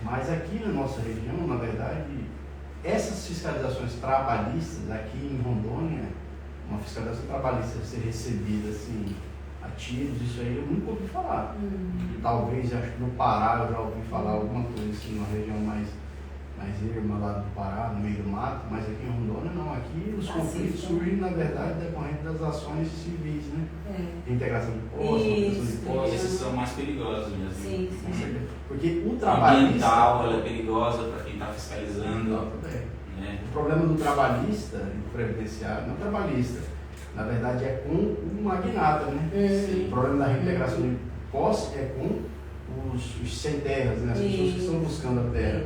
Mas aqui na nossa região, na verdade, essas fiscalizações trabalhistas aqui em Rondônia, uma fiscalização trabalhista ser recebida assim, a tiros, isso aí eu nunca ouvi falar. Talvez, acho que no Pará eu já ouvi falar alguma coisa assim, uma região mais erma lá do Pará, no meio do mato, mas aqui em Rondônia não. Aqui os conflitos surgem, na verdade, decorrente das ações civis, né? Integração de postos, manutenção de postos. Esses são mais perigosos mesmo. Sim. Porque o trabalhista, ambiental, ela é perigosa para quem está fiscalizando. Não, também. Né? O problema do trabalhista e do previdenciário, não trabalhista, na verdade é com o magnata, né? O problema da reintegração de posse é com os sem terras, né? As pessoas que estão buscando a terra.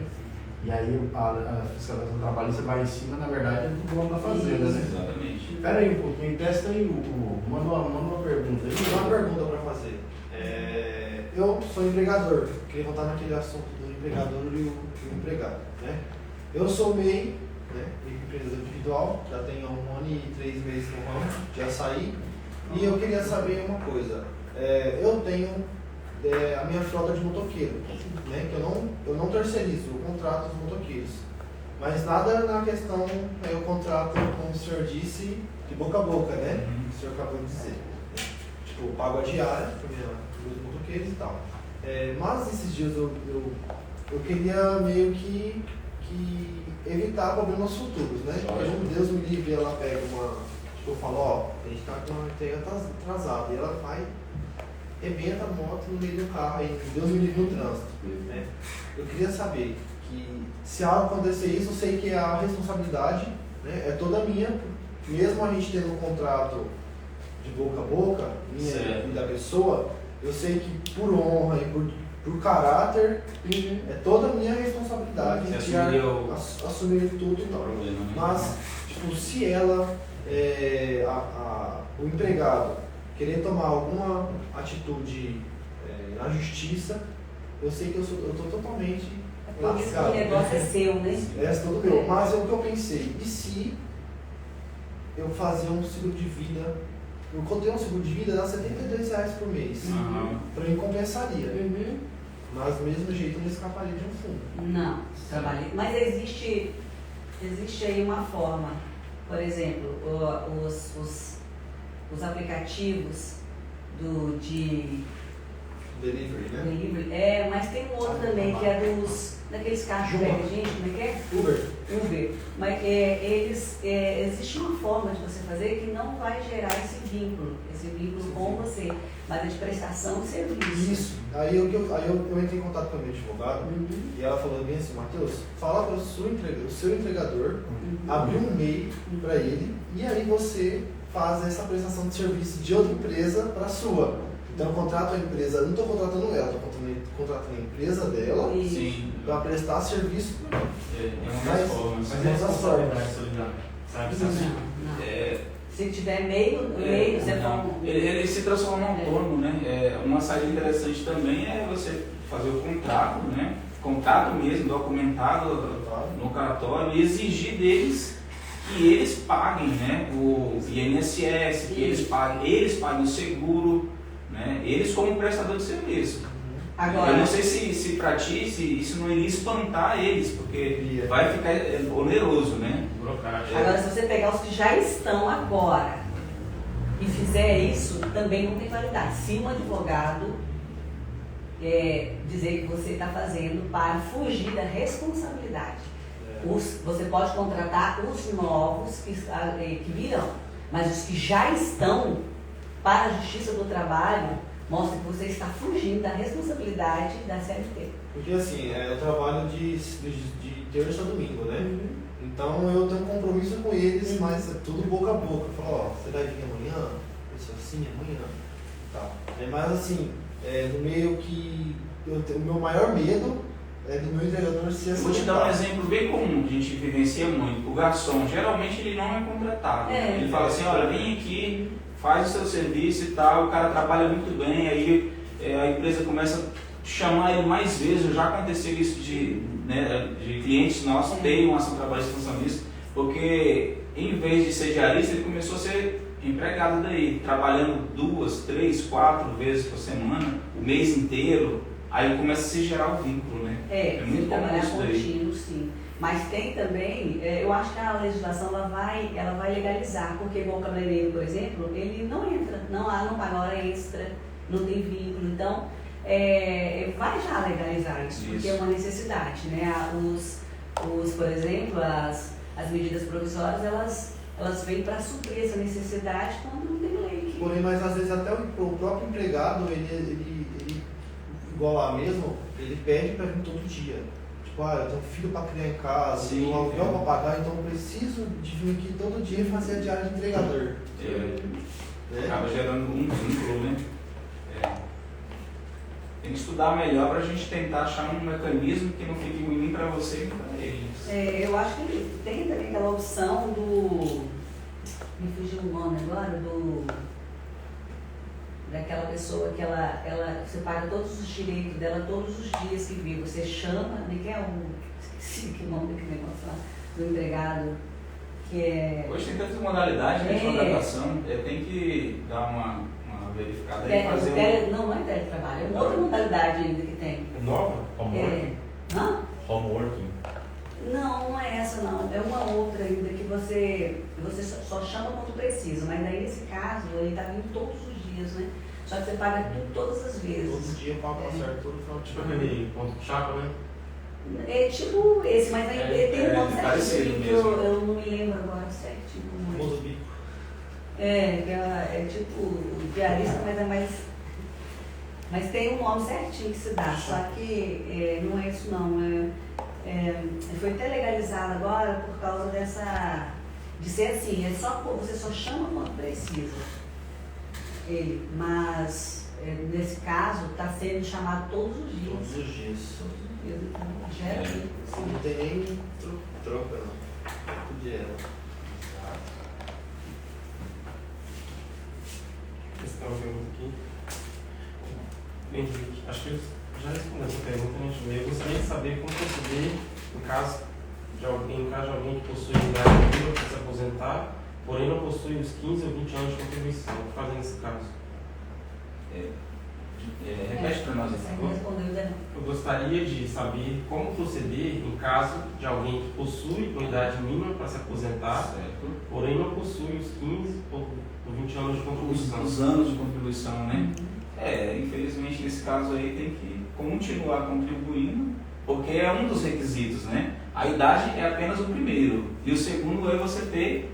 E aí a fiscalização trabalhista vai em cima, na verdade, é do dono da fazenda, né? Exatamente. Espera aí um pouquinho, testa aí, manda uma pergunta aí. Tem uma pergunta para fazer. Eu sou empregador, queria voltar naquele assunto do empregador e o empregado, né? Eu sou MEI, né, empreendedor individual, já tenho 1 ano e 3 meses no ramo, já saí, e eu queria saber uma coisa. Eu tenho a minha frota de motoqueiro, né, que eu não terceirizo, eu contrato os motoqueiros. Mas nada na questão, eu contrato, como o senhor disse, de boca a boca, né? O senhor acabou de dizer. Tipo, eu pago a diária para meus motoqueiros e tal. Mas esses dias eu queria meio que evitar problemas futuros, né? Porque Deus me livre, ela pega tipo, eu falo, ó, a gente tá com uma entrega atrasada, e ela vai, rebenta a moto no meio do carro, aí Deus me livre no trânsito, né? Eu queria saber que se algo acontecer isso, eu sei que a responsabilidade, né, é toda minha, mesmo a gente tendo um contrato de boca a boca, minha e da pessoa, eu sei que por honra e por caráter, é toda a minha responsabilidade assumir tudo e tal. Mas, tipo, se ela, o empregado, querer tomar alguma atitude na justiça, eu sei que eu estou totalmente lascado. O negócio é seu, né? É tudo meu. Mas é o que eu pensei. E se eu fazer um seguro de vida? Eu contei um seguro de vida, dá R$72 por mês. Para mim compensaria. Mas do mesmo jeito eu não escaparia de um fundo. Não, trabalhei. Mas existe aí uma forma. Por exemplo, os aplicativos de Delivery, né? Delivery, mas tem um outro também que é daqueles carros que pegam gente, como é que é? Uber. Mas existe uma forma de você fazer que não vai gerar esse vínculo com você, mas é de prestação de serviço. Isso. Aí eu entrei em contato com a minha advogada e ela falou bem assim, Matheus, fala para o seu entregador abrir um MEI para ele e aí você faz essa prestação de serviço de outra empresa para a sua. Então eu contrato a empresa, não estou contratando ela, estou contratando a empresa dela para prestar serviço para mim. É uma das formas. Mas é responsabilidade solidária, sabe? Não. Se tiver meio você não. Ele se transforma em autônomo, né? Uma saída interessante também é você fazer o contrato, né? Contrato mesmo, documentado no cartório e exigir deles que eles paguem, né? O INSS, que eles paguem o seguro, né? Eles como prestador de serviço. Agora, eu não sei se para ti isso não iria espantar eles, porque vai ficar oneroso, né? Agora, se você pegar os que já estão agora e fizer isso, também não tem validade. Se um advogado dizer que você está fazendo para fugir da responsabilidade, você pode contratar os novos que virão, mas os que já estão para a Justiça do Trabalho mostra que você está fugindo da responsabilidade da CLT. Porque assim, eu trabalho de terça a domingo, né? Então eu tenho um compromisso com eles, mas é tudo boca a boca. Eu falo, ó, você vai vir amanhã? Isso assim, amanhã. Tá. Mas assim, no meio que o meu maior medo é do meu entregador ser assim. Vou te dar um exemplo bem comum, que a gente vivencia muito. O garçom, geralmente ele não é contratado. Ele fala assim, olha, vem aqui, faz o seu serviço e tal, o cara trabalha muito bem, aí a empresa começa a chamar ele mais vezes. Já aconteceu isso de clientes nossos terem uma ação trabalhista em função disso, porque em vez de ser diarista, ele começou a ser empregado daí, trabalhando 2, 3, 4 vezes por semana, o mês inteiro, aí começa a se gerar o vínculo, né? É muito comum isso daí. Contínuo, sim. Mas tem também, eu acho que a legislação ela vai legalizar, porque igual o cabeleireiro, por exemplo, ele não entra, não paga hora extra, não tem vínculo, então vai já legalizar isso, porque é uma necessidade, né? Por exemplo, as medidas provisórias, elas vêm para suprir essa necessidade quando não tem lei. Porém, mas às vezes até o próprio empregado, ele igual lá mesmo, ele pede para vir todo dia. Tipo, eu tenho um filho para criar em casa, Sim, tenho um aluguel para pagar, então eu preciso de vir aqui todo dia e fazer a diária de entregador. Né? Acaba gerando um vínculo, né? Tem que estudar melhor para a gente tentar achar um mecanismo que não fique ruim para você e para eles. Eu acho que tem também aquela opção do... Me fugiu o nome agora, daquela pessoa que você paga todos os direitos dela todos os dias que vive. Você chama, nem é esqueci que nome daquele negócio lá, do empregado, que é... Hoje tem tantas modalidades de contratação, tem que dar uma verificada e fazer Não é teletrabalho, é uma outra modalidade ainda que tem. É nova? Homeworking? Hã? Homeworking. Não é essa não, é uma outra ainda que você só chama quando precisa, mas aí nesse caso ele está vindo todos os dias, né? Só que você paga tudo todas as vezes. Todo dia eu pago certo, todo final de Tipo semana. aquele ponto de chapa, né? É tipo esse, mas aí ele tem um nome parecido certinho, que mesmo. eu não me lembro agora certinho. Famoso bico. Que é tipo diarista, mas é mais. Mas tem um nome certinho que se dá, só que não é isso não. Foi até legalizado agora por causa de ser assim, você só chama quando precisa. Mas nesse caso está sendo chamado todos os dias. Todos os dias. Então, gera isso. Não tem nem troca não. Tudo direto. Essa é uma pergunta aqui. Henrique, acho que eu já respondi essa pergunta, né? Eu gostaria de saber como proceder em caso de alguém que possui idade mínima para se aposentar, porém não possui os 15 ou 20 anos de contribuição. O que fazer nesse caso? Repete para nós, Você por favor. respondeu, né? Eu gostaria de saber como proceder em caso de alguém que possui uma idade mínima para se aposentar, Certo. porém não possui os 15 ou 20 anos de contribuição. Os anos de contribuição, né? Infelizmente nesse caso aí tem que continuar contribuindo, porque é um dos requisitos, né? A idade é apenas o primeiro, e o segundo é você ter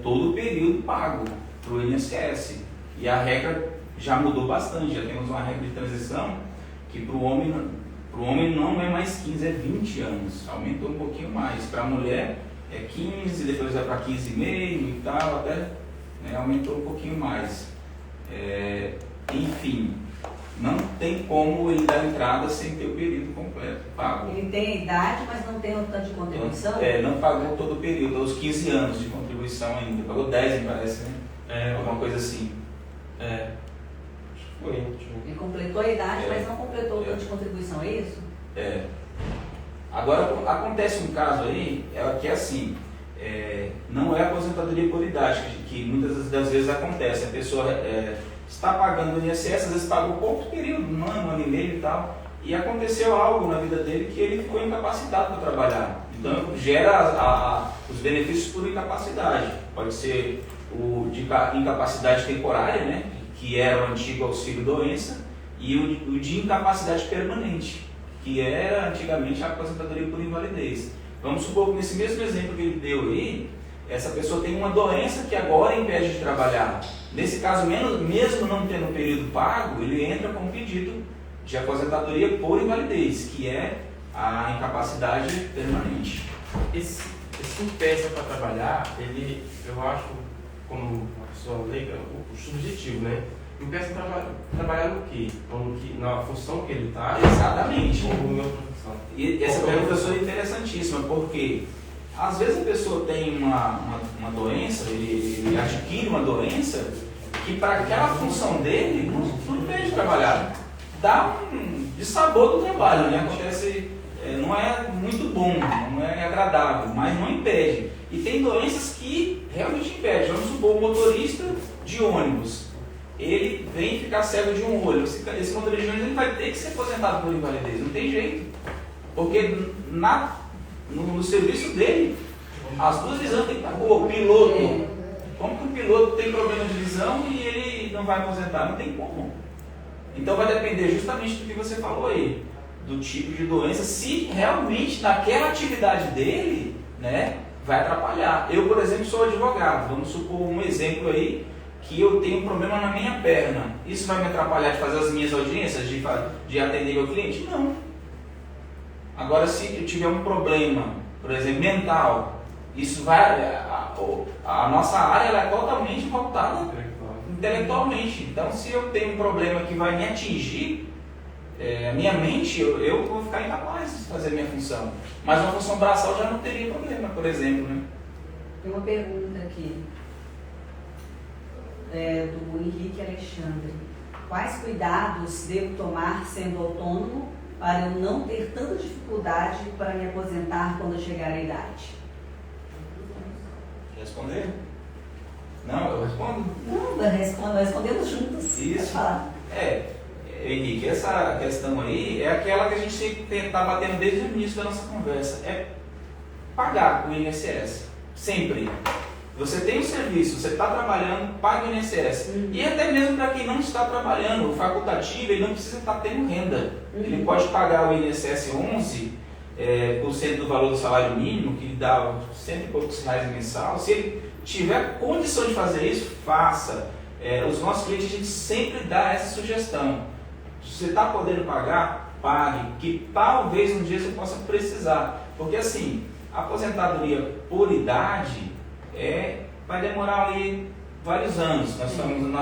todo o período pago para o INSS. E a regra já mudou bastante, já temos uma regra de transição que para o homem não é mais 15, é 20 anos, aumentou um pouquinho mais. Para a mulher é 15, depois vai para 15,5 e tal, até aumentou um pouquinho mais. Enfim, não tem como ele dar entrada sem ter o período completo pago. Ele tem a idade, mas não tem o tanto de contribuição? Não pagou todo o período, os 15 anos de contribuição ainda, pagou 10, me parece, né? Alguma coisa assim. Acho que foi. Ele completou a idade, mas não completou o tanto de contribuição, é isso? Agora, acontece um caso aí, que é assim, não é aposentadoria por idade, que muitas das vezes acontece, a pessoa está pagando o INSS, às vezes pagou pouco período, um ano e meio e tal, e aconteceu algo na vida dele que ele ficou incapacitado para trabalhar. Então gera os benefícios por incapacidade. Pode ser o de incapacidade temporária, né, que era o antigo auxílio-doença, e o de incapacidade permanente, que era antigamente a aposentadoria por invalidez. Vamos supor que nesse mesmo exemplo que ele deu aí, essa pessoa tem uma doença que agora impede de trabalhar. Nesse caso, mesmo não tendo período pago, ele entra com um pedido de aposentadoria por invalidez, que é a incapacidade permanente. Esse impeça para trabalhar, eu acho, como uma pessoa leiga, o subjetivo, né? Impeça para trabalhar no quê? Na função que ele está? Exatamente. Ou em outra função? E essa pergunta foi interessantíssima, porque às vezes a pessoa tem uma doença, ele adquire uma doença que para aquela função dele não impede de trabalhar. Dá um dissabor do trabalho, né? Acontece, não é muito bom, não é agradável, mas não impede. E tem doenças que realmente impedem. Vamos supor, o motorista de ônibus, ele vem ficar cego de um olho. Esse motorista de ônibus ele vai ter que ser aposentado por invalidez, não tem jeito. Porque no serviço dele, as duas visões têm que estar boas. O piloto, como que o piloto tem problema de visão e ele não vai aposentar? Não tem como. Então vai depender justamente do que você falou aí, do tipo de doença, se realmente naquela atividade dele, né, vai atrapalhar. Eu, por exemplo, sou advogado. Vamos supor um exemplo aí, que eu tenho um problema na minha perna. Isso vai me atrapalhar de fazer as minhas audiências, de atender o cliente? Não. Agora, se eu tiver um problema, por exemplo, mental, isso vai... A nossa área ela é totalmente voltada intelectualmente. Então, se eu tenho um problema que vai me atingir, a minha mente, eu vou ficar incapaz de fazer a minha função. Mas uma função braçal já não teria problema, por exemplo, né? Tem uma pergunta aqui, do Henrique Alexandre. Quais cuidados devo tomar sendo autônomo para eu não ter tanta dificuldade para me aposentar quando chegar à idade? Responder? Não, eu respondo? Não, respondemos juntos. Isso. Henrique, essa questão aí é aquela que a gente está batendo desde o início da nossa conversa. É pagar o INSS. Sempre. Você tem um serviço, você está trabalhando, paga o INSS. E até mesmo para quem não está trabalhando, o facultativo, ele não precisa estar tendo renda. Ele pode pagar o INSS 11% do valor do salário mínimo, que dá R$100 e poucos mensal. Se ele tiver condição de fazer isso, faça. Os nossos clientes, a gente sempre dá essa sugestão. Se você está podendo pagar, pague, que talvez um dia você possa precisar. Porque assim, a aposentadoria por idade vai demorar ali vários anos. Nós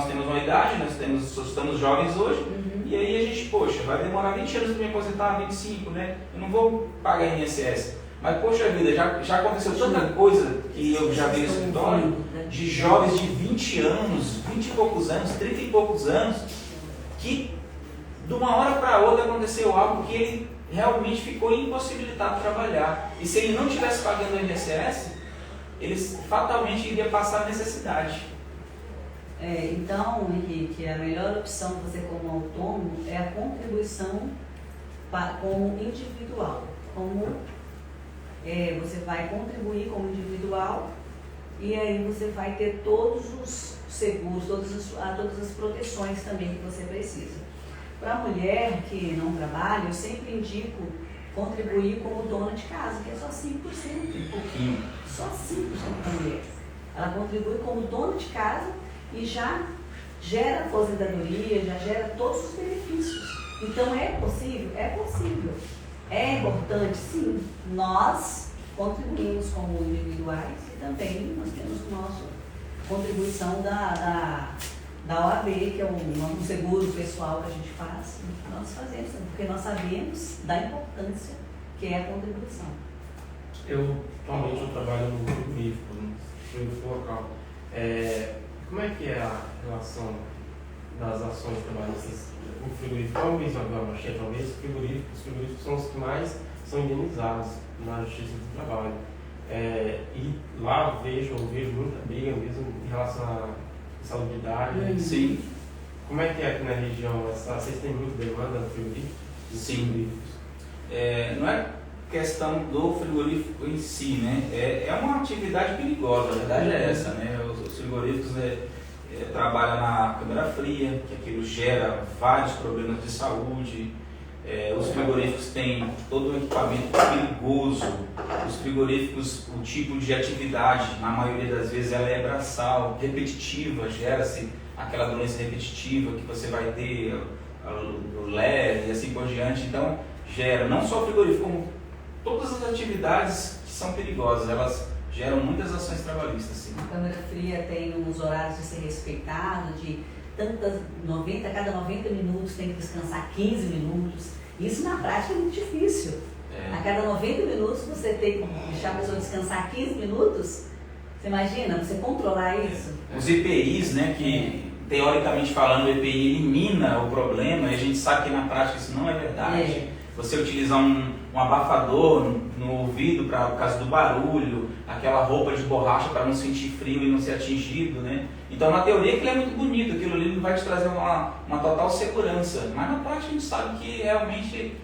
temos uma idade, estamos jovens hoje, e aí a gente, vai demorar 20 anos para me aposentar, 25, né? Eu não vou pagar INSS. Mas, poxa vida, já aconteceu tanta coisa que eu já vi no escritório, de jovens de 20 anos, 20 e poucos anos, 30 e poucos anos, que de uma hora para outra aconteceu algo que ele realmente ficou impossibilitado de trabalhar. E se ele não estivesse pagando o INSS, ele fatalmente iria passar necessidade. Então, Henrique, a melhor opção você como autônomo é a contribuição como individual. Você vai contribuir como individual e aí você vai ter todos os seguros, todas as proteções também que você precisa. Para a mulher que não trabalha, eu sempre indico contribuir como dona de casa, que é só 5%. Um pouquinho. Só 5% da mulher. Ela contribui como dona de casa e já gera aposentadoria, já gera todos os benefícios. Então é possível? É possível. É importante? Sim. Nós contribuímos como individuais e também nós temos a nossa contribuição da OAB, que é um seguro pessoal que a gente faz. Nós fazemos, porque nós sabemos da importância que é a contribuição. Atualmente eu trabalho no frigorífico local. Como é que é a relação das ações trabalhistas? O frigorífico, talvez, os frigoríficos são os que mais são indenizados na Justiça do Trabalho. E lá eu vejo muita briga mesmo em relação à salubridade. Sim. Como é que é aqui na região? Vocês têm muita demanda no frigorífico? Sim. Não é questão do frigorífico em si, né? É uma atividade perigosa, a verdade é essa, né? Os frigoríficos trabalham na câmara fria, que aquilo gera vários problemas de saúde. Os frigoríficos têm todo um equipamento perigoso. Os frigoríficos, o tipo de atividade, na maioria das vezes, ela é braçal, repetitiva, gera-se aquela doença repetitiva que você vai ter, o leve e assim por diante. Então, gera não só o frigorífico, como todas as atividades que são perigosas, elas geram muitas ações trabalhistas. Sim. A câmara fria tem uns horários de ser respeitado, de cada 90 minutos tem que descansar 15 minutos. Isso na prática é muito difícil. A cada 90 minutos você tem que deixar a pessoa descansar 15 minutos. Você imagina, você controlar isso? Os EPIs, né, que teoricamente falando o EPI elimina o problema, e a gente sabe que na prática isso não é verdade. Você utilizar um abafador no ouvido por causa do barulho, aquela roupa de borracha para não sentir frio e não ser atingido, né? Então na teoria aquilo é muito bonito, aquilo ali não vai te trazer uma total segurança, mas na prática a gente sabe que realmente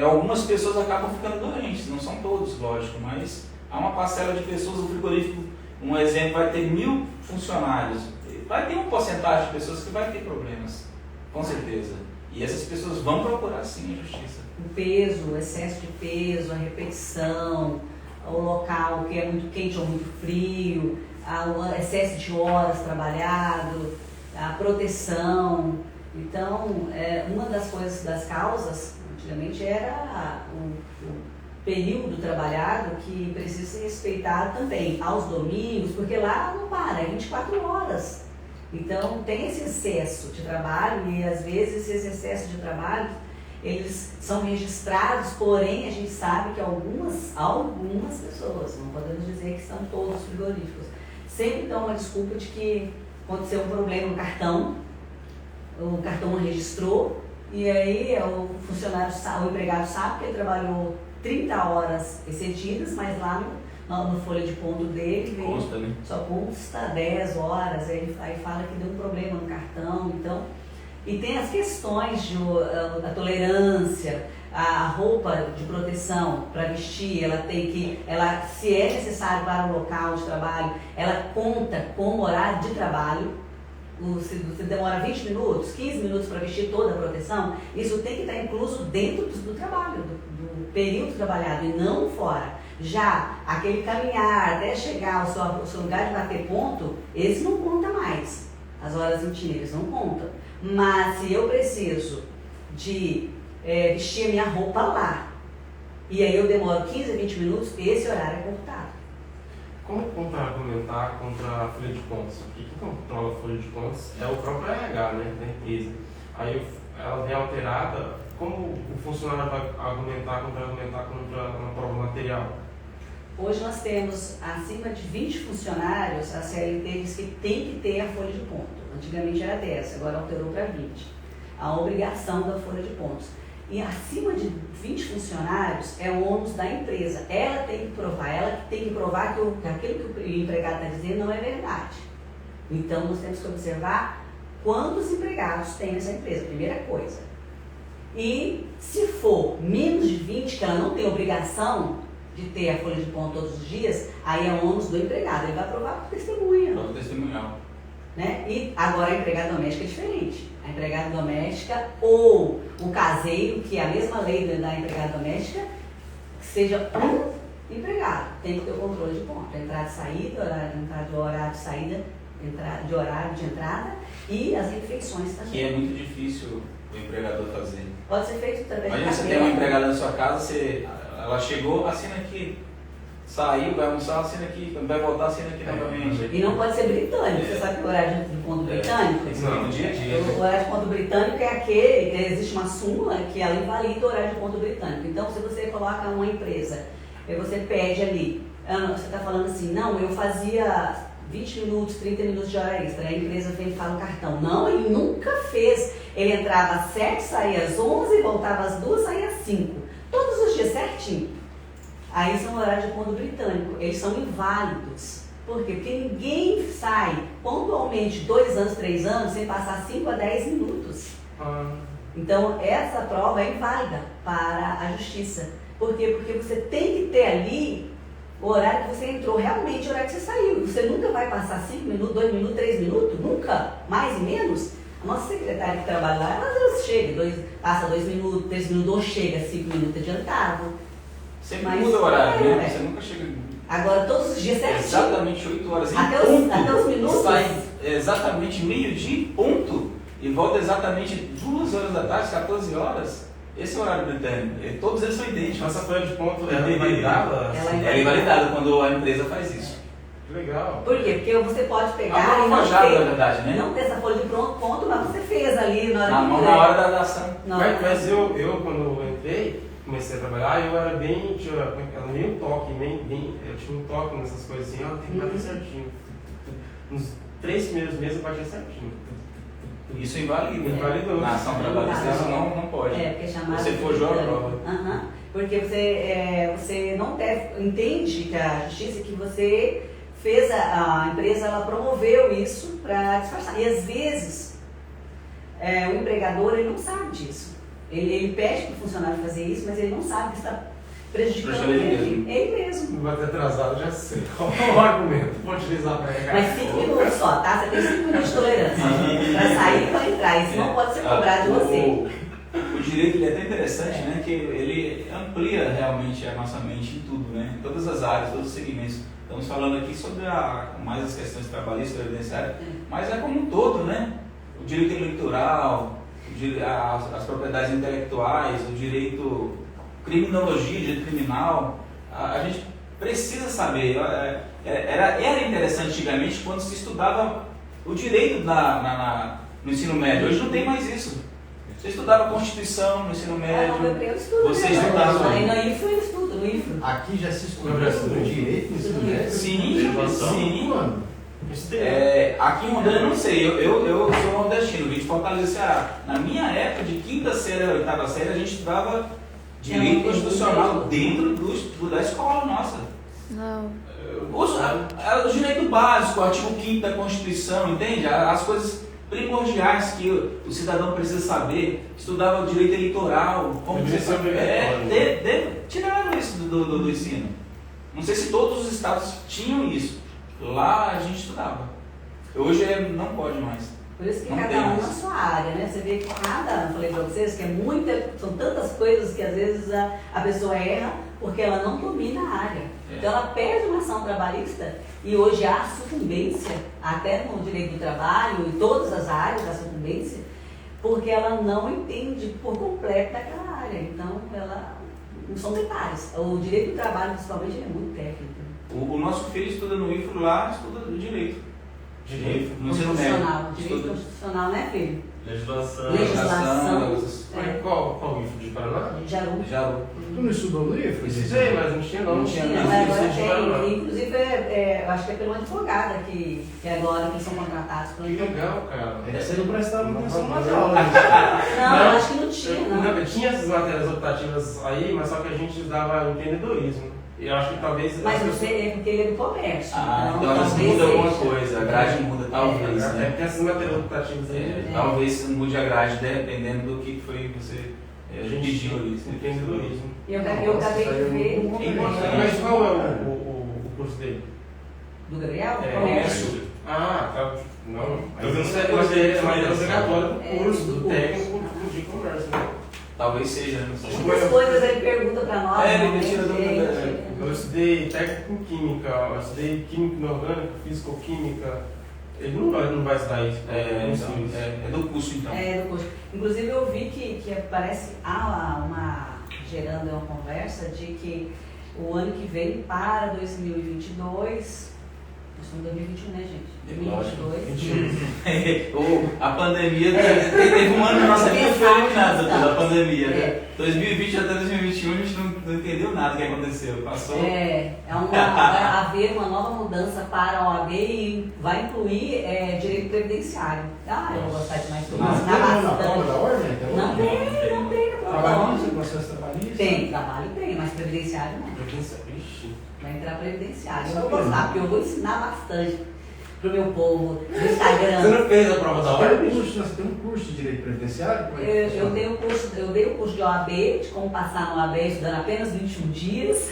algumas pessoas acabam ficando doentes, não são todos, lógico, mas há uma parcela de pessoas, o frigorífico, um exemplo, vai ter 1000 funcionários, vai ter uma porcentagem de pessoas que vai ter problemas, com certeza. E essas pessoas vão procurar sim a justiça. O peso, o excesso de peso, a repetição, o local que é muito quente ou muito frio, o excesso de horas trabalhado, a proteção. Então, uma das coisas, das causas, antigamente era o período trabalhado que precisa ser respeitado também, aos domingos, porque lá não para, é 24 horas. Então, tem esse excesso de trabalho e, às vezes, esse excesso de trabalho, eles são registrados, porém, a gente sabe que algumas pessoas, não podemos dizer que são todos frigoríficos, sempre dão uma desculpa de que aconteceu um problema no cartão, o cartão não registrou, e aí o funcionário, o empregado sabe que ele trabalhou 30 horas excedidas, mas lá no folha de ponto dele Consta, né? só consta 10 horas, aí fala que deu um problema no cartão, então, e tem as questões da tolerância, a roupa de proteção para vestir, se é necessário para o local de trabalho, ela conta com o horário de trabalho. Se demora 20 minutos, 15 minutos para vestir toda a proteção, isso tem que estar incluso dentro do trabalho, do período trabalhado e não fora. Já aquele caminhar até chegar ao seu lugar de bater ponto, esse não conta mais. As horas inteiras não contam. Mas se eu preciso de vestir a minha roupa lá, e aí eu demoro 15 a 20 minutos, esse horário é computado. Como contra-argumentar contra a folha de pontos? Porque quem controla a folha de pontos é o próprio RH, né, da empresa. Aí ela vem alterada, como o funcionário vai contra-argumentar contra uma prova material? Hoje nós temos acima de 20 funcionários, a CLT diz que tem que ter a folha de ponto. Antigamente era 10, agora alterou para 20. A obrigação da folha de pontos. E acima de 20 funcionários é o ônus da empresa. Ela tem que provar que aquilo que o empregado está dizendo não é verdade. Então nós temos que observar quantos empregados tem nessa empresa, primeira coisa. E se for menos de 20, que ela não tem obrigação de ter a folha de ponto todos os dias, aí é ônus do empregado, ele vai provar por testemunha. Prova testemunhal. Né? E agora a empregada doméstica é diferente. A empregada doméstica ou o caseiro, que é a mesma lei da empregada doméstica, que seja um empregado, tem que ter o controle de ponto, entrada e saída, horário de saída, de horário de entrada e as refeições também. Que é muito difícil o empregador fazer. Pode ser feito através de Imagina você tem uma empregada na sua casa, ela chegou, assina aqui. Saiu, vai almoçar, assina aqui. Quando vai voltar, assina aqui novamente. E não pode ser britânico. Você sabe que o horário de ponto britânico? Tem que ser no dia a dia. O horário de ponto britânico é aquele, existe uma súmula que ela invalida o horário de ponto britânico. Então, se você coloca uma empresa, você pede ali, você está falando assim, não, eu fazia 20 minutos, 30 minutos de hora extra. Aí a empresa vem e fala o cartão. Não, ele nunca fez. Ele entrava às 7, saía às 11, voltava às 2, saía às 5. Todos os dias certinho. Aí são horários de ponto britânico, eles são inválidos. Por quê? Porque ninguém sai pontualmente 2 anos, 3 anos, sem passar 5 a 10 minutos. Então, essa prova é inválida para a justiça. Por quê? Porque você tem que ter ali o horário que você entrou, realmente o horário que você saiu. Você nunca vai passar 5 minutos, 2 minutos, 3 minutos, nunca, mais e menos. A nossa secretária que trabalha lá, às vezes chega, passa 2 minutos, 3 minutos, ou chega 5 minutos adiantado. Sempre muda o horário, né? Você nunca chega. Agora, todos os dias certinho. Exatamente 8 horas em até ponto. Os minutos. Sai exatamente meio-dia, ponto. E volta exatamente 2 horas da tarde, 14 horas. Esse é o horário britânico. Todos eles são idênticos. Essa folha de ponto é invalidada? Ela é invalidada quando a empresa faz isso. Que legal. Por quê? Porque você pode pegar e não ter, na verdade, né? Não ter essa folha de ponto, mas você fez ali na hora na hora da ação. Mas eu, quando eu entrei, comecei a trabalhar, eu era bem, meio toque, eu tinha um toque nessas coisas assim, tem que bater certinho. Nos 3 primeiros meses eu batia certinho. Isso invalida. Invalidou. Na ação trabalhista isso não pode. Porque é chamado. Você forjou a prova. Porque você não deve, entende que a justiça que você fez, a empresa ela promoveu isso para disfarçar. E às vezes o empregador ele não sabe disso. Ele pede para o funcionário fazer isso, mas ele não sabe que está prejudicando ele mesmo. Vai ter atrasado, já sei. Qual é o argumento? Vou utilizar para pegar. Mas 5 minutos só, tá? Você tem 5 minutos de tolerância para sair e para entrar. Isso não pode ser cobrado de você. O direito ele é até interessante, né? Que ele amplia realmente a nossa mente em tudo, né? Em todas as áreas, todos os segmentos. Estamos falando aqui sobre mais as questões trabalhistas, previdenciárias, mas é como um todo, né? O direito eleitoral, as propriedades intelectuais, o direito criminologia, direito criminal. A gente precisa saber. Era interessante antigamente quando se estudava o direito no ensino médio. Hoje não tem mais isso. Você estudava Constituição no ensino médio. Eu estudo, você estudava. Aí no IFRO eu estudo, no IFRO. Aqui já se estuda direito no ensino médio? Sim. Mano. Aqui em Rondônia eu não sei, eu sou nordestino, vim de Fortaleza, Ceará. Na minha época, de quinta série a oitava série, a gente estudava direito constitucional dentro da escola nossa. Não. O direito básico, o artigo 5º da Constituição, entende? As coisas primordiais que o cidadão precisa saber. Estudava o direito eleitoral, como você sabe. Tiraram isso do ensino. Não sei se todos os estados tinham isso. Lá a gente estudava. Hoje não pode mais. Por isso que não cada um na sua área, né? Você vê que eu falei pra vocês, que são tantas coisas que às vezes a pessoa erra porque ela não domina a área. Então ela perde uma ação trabalhista e hoje há sucumbência, até no direito do trabalho, em todas as áreas da sucumbência, porque ela não entende por completo daquela área. Então são detalhes. O direito do trabalho, principalmente, ele é muito técnico. O nosso filho estuda no IFRO lá, estuda direito. No ensino médio. Direito constitucional, né, filho? Legislação. Mas qual IFRO de Paraná? Jaru. Tu não estudou no IFRO? Sei, mas não tinha não. Mas agora tem. Inclusive, eu acho que é pelo advogado que agora que são contratados pelo Que advogado. legal, cara. É que você não prestava atenção nas aulas. Não, eu acho que não tinha, não. Tinha essas matérias optativas aí, mas só que a gente usava empreendedorismo. E eu acho que talvez... Mas você é porque ele é do comércio. Então talvez muda alguma seja. coisa, a grade muda, talvez, É, né? tem essas matérias optativas aí. Talvez mude a grade, dependendo do que foi você pediu ali. Empreendedorismo. E eu acabei de ver Mas qual é o curso dele? do Gabriel, É, comércio. tá. Não, Eu não sei, mas é mas obrigatório do curso, do do curso. técnico de comércio, né? Talvez seja, não sei. Muitas coisas ele pergunta pra nós. Ele né? tira dúvida. Eu estudei técnico em química, eu estudei química inorgânica, físico-química. Ele não vai estudar isso. É do curso então. É, do curso. Inclusive eu vi que parece gerando uma conversa de que o ano que vem, para 2022, nós estamos em 2021, né, gente? 2022. A pandemia teve um ano na nossa vida que foi eliminada pela pandemia. Né? 2020 até 2021 a gente não entendeu nada que aconteceu. Passou. Vai haver uma nova mudança para a OAB e vai incluir direito previdenciário. Eu vou gostar de mais coisas. Mas tem na prova da ordem? Não tem na prova da Trabalhista, ordem. processo trabalhista? Tem, trabalho tem, mas previdenciário não. Ixi. Vai entrar previdenciário. Eu vou gostar, porque eu vou ensinar bastante pro meu povo no Instagram. Você não fez a prova da ordem? Você tem um curso de direito previdenciário? Eu dei o curso de OAB, de como passar no OAB estudando apenas 21 dias.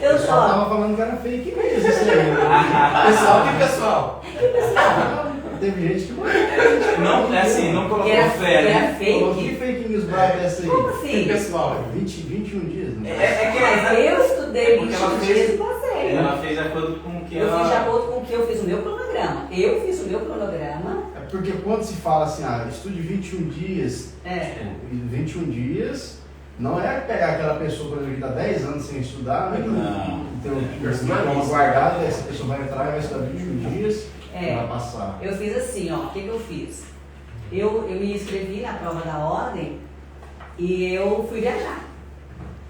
Eu O pessoal só. tava falando que era fake news isso aí. Pessoal, que pessoal? Teve gente que Não, é assim, não colocou fé, né? falou que Fake. fake news brava é essa aí. Como Que assim? pessoal? 21 dias, né? Mas eu estudei Porque ela 21 fez- dias e passei. Ela fez de acordo com o que Eu ela. fiz de acordo com o que eu fiz o meu cronograma. Eu fiz o meu cronograma. É porque quando se fala assim, estude 21 dias, 21 dias, não é pegar aquela pessoa, por exemplo, que está 10 anos sem estudar, né? Não. Então, uma guardada, essa pessoa vai entrar e vai estudar 21 dias e vai passar. Eu fiz assim, ó, o que eu fiz? Eu me inscrevi na prova da ordem e eu fui viajar.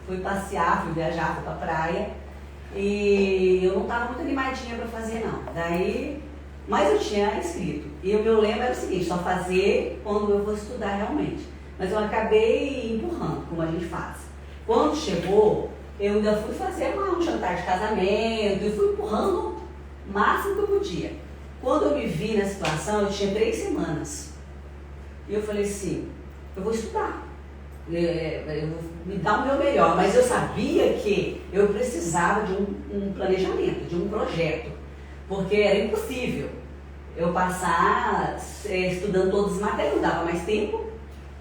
Fui passear, fui viajar, fui pra praia e eu não estava muito animadinha para fazer não. Mas eu tinha inscrito. E o meu lema era o seguinte, só fazer quando eu vou estudar realmente. Mas eu acabei empurrando, como a gente faz. Quando chegou, eu ainda fui fazer um jantar de casamento e fui empurrando o máximo que eu podia. Quando eu me vi na situação, eu tinha 3 semanas. E eu falei assim, eu vou estudar. Eu vou me dar o meu melhor. Mas eu sabia que eu precisava de um planejamento, de um projeto. Porque era impossível eu passar estudando todas as matérias, não dava mais tempo.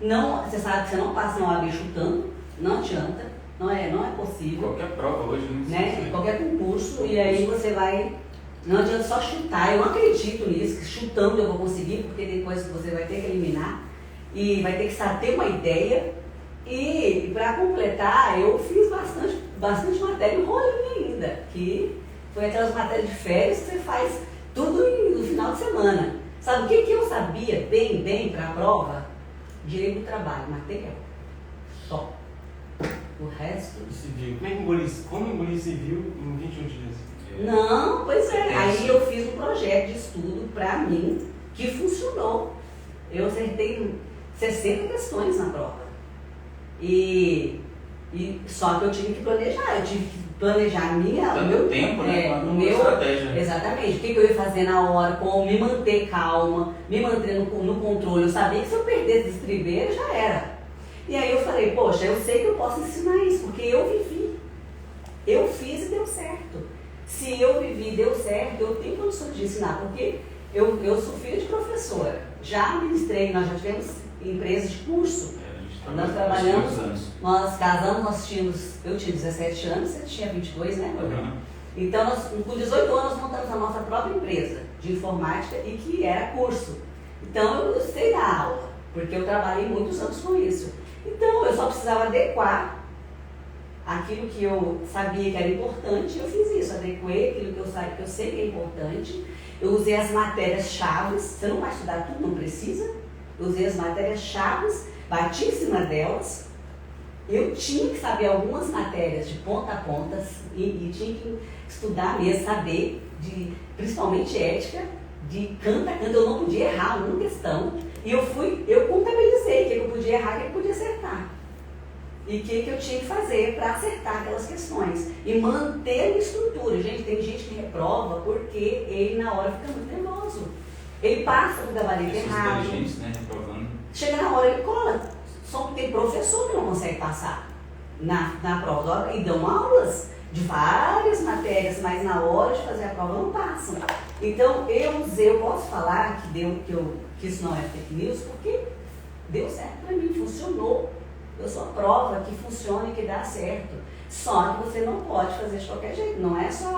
Não, você sabe que você não passa na OAB chutando, não adianta, não é possível. Qualquer prova hoje, Né? Qualquer concurso, e aí você vai. Não adianta só chutar, eu não acredito nisso, que chutando eu vou conseguir, porque tem coisas que você vai ter que eliminar e vai ter que ter uma ideia. E para completar, eu fiz bastante matéria enrolinha ainda, que foi aquelas matérias de férias que você faz tudo no final de semana. Sabe o que eu sabia bem para a prova? Direito do trabalho, material. Só. O resto. Civil. Como engolir civil em 21 dias? Não, pois é. Aí eu fiz um projeto de estudo para mim que funcionou. Eu acertei 60 questões na prova. E só que eu tive que planejar. Eu tive que planejar o meu tempo, né? O meu estratégia. Exatamente. O que eu ia fazer na hora, como me manter calma, me manter no controle. Eu sabia que se eu perdesse esse estribeiro, já era. E aí eu falei, poxa, eu sei que eu posso ensinar isso, porque eu vivi. Eu fiz e deu certo. Se eu vivi e deu certo, eu tenho condições de ensinar, porque eu sou filha de professora. Já ministrei, nós já tivemos empresas de curso. Nós trabalhamos, nós casamos, eu tinha 17 anos, você tinha 22, né? Uhum. Então, com 18 anos, montamos a nossa própria empresa de informática e que era curso. Então, eu gostei da aula, porque eu trabalhei muitos anos com isso. Então, eu só precisava adequar aquilo que eu sabia que era importante, eu fiz isso, adequei aquilo que eu sei que é importante. Eu usei as matérias-chave, você não vai estudar tudo, não precisa. Eu usei as matérias-chave, bati em cima delas. Eu tinha que saber algumas matérias de ponta a ponta e tinha que estudar mesmo, saber, principalmente ética, de canto a canto. Eu não podia errar uma questão. E eu contabilizei o que eu podia errar e o que eu podia acertar. E o que eu tinha que fazer para acertar aquelas questões. E manter a estrutura. Gente, tem gente que reprova porque ele na hora fica muito nervoso. Ele passa o gabarito errado. Né? Reprovando. Chega na hora ele cola. Só que tem professor que não consegue passar na prova. E dão aulas de várias matérias, mas na hora de fazer a prova não passam. Então eu posso falar que isso não é fake news, porque deu certo para mim, funcionou. Eu sou a prova que funciona e que dá certo. Só que você não pode fazer de qualquer jeito. Não é só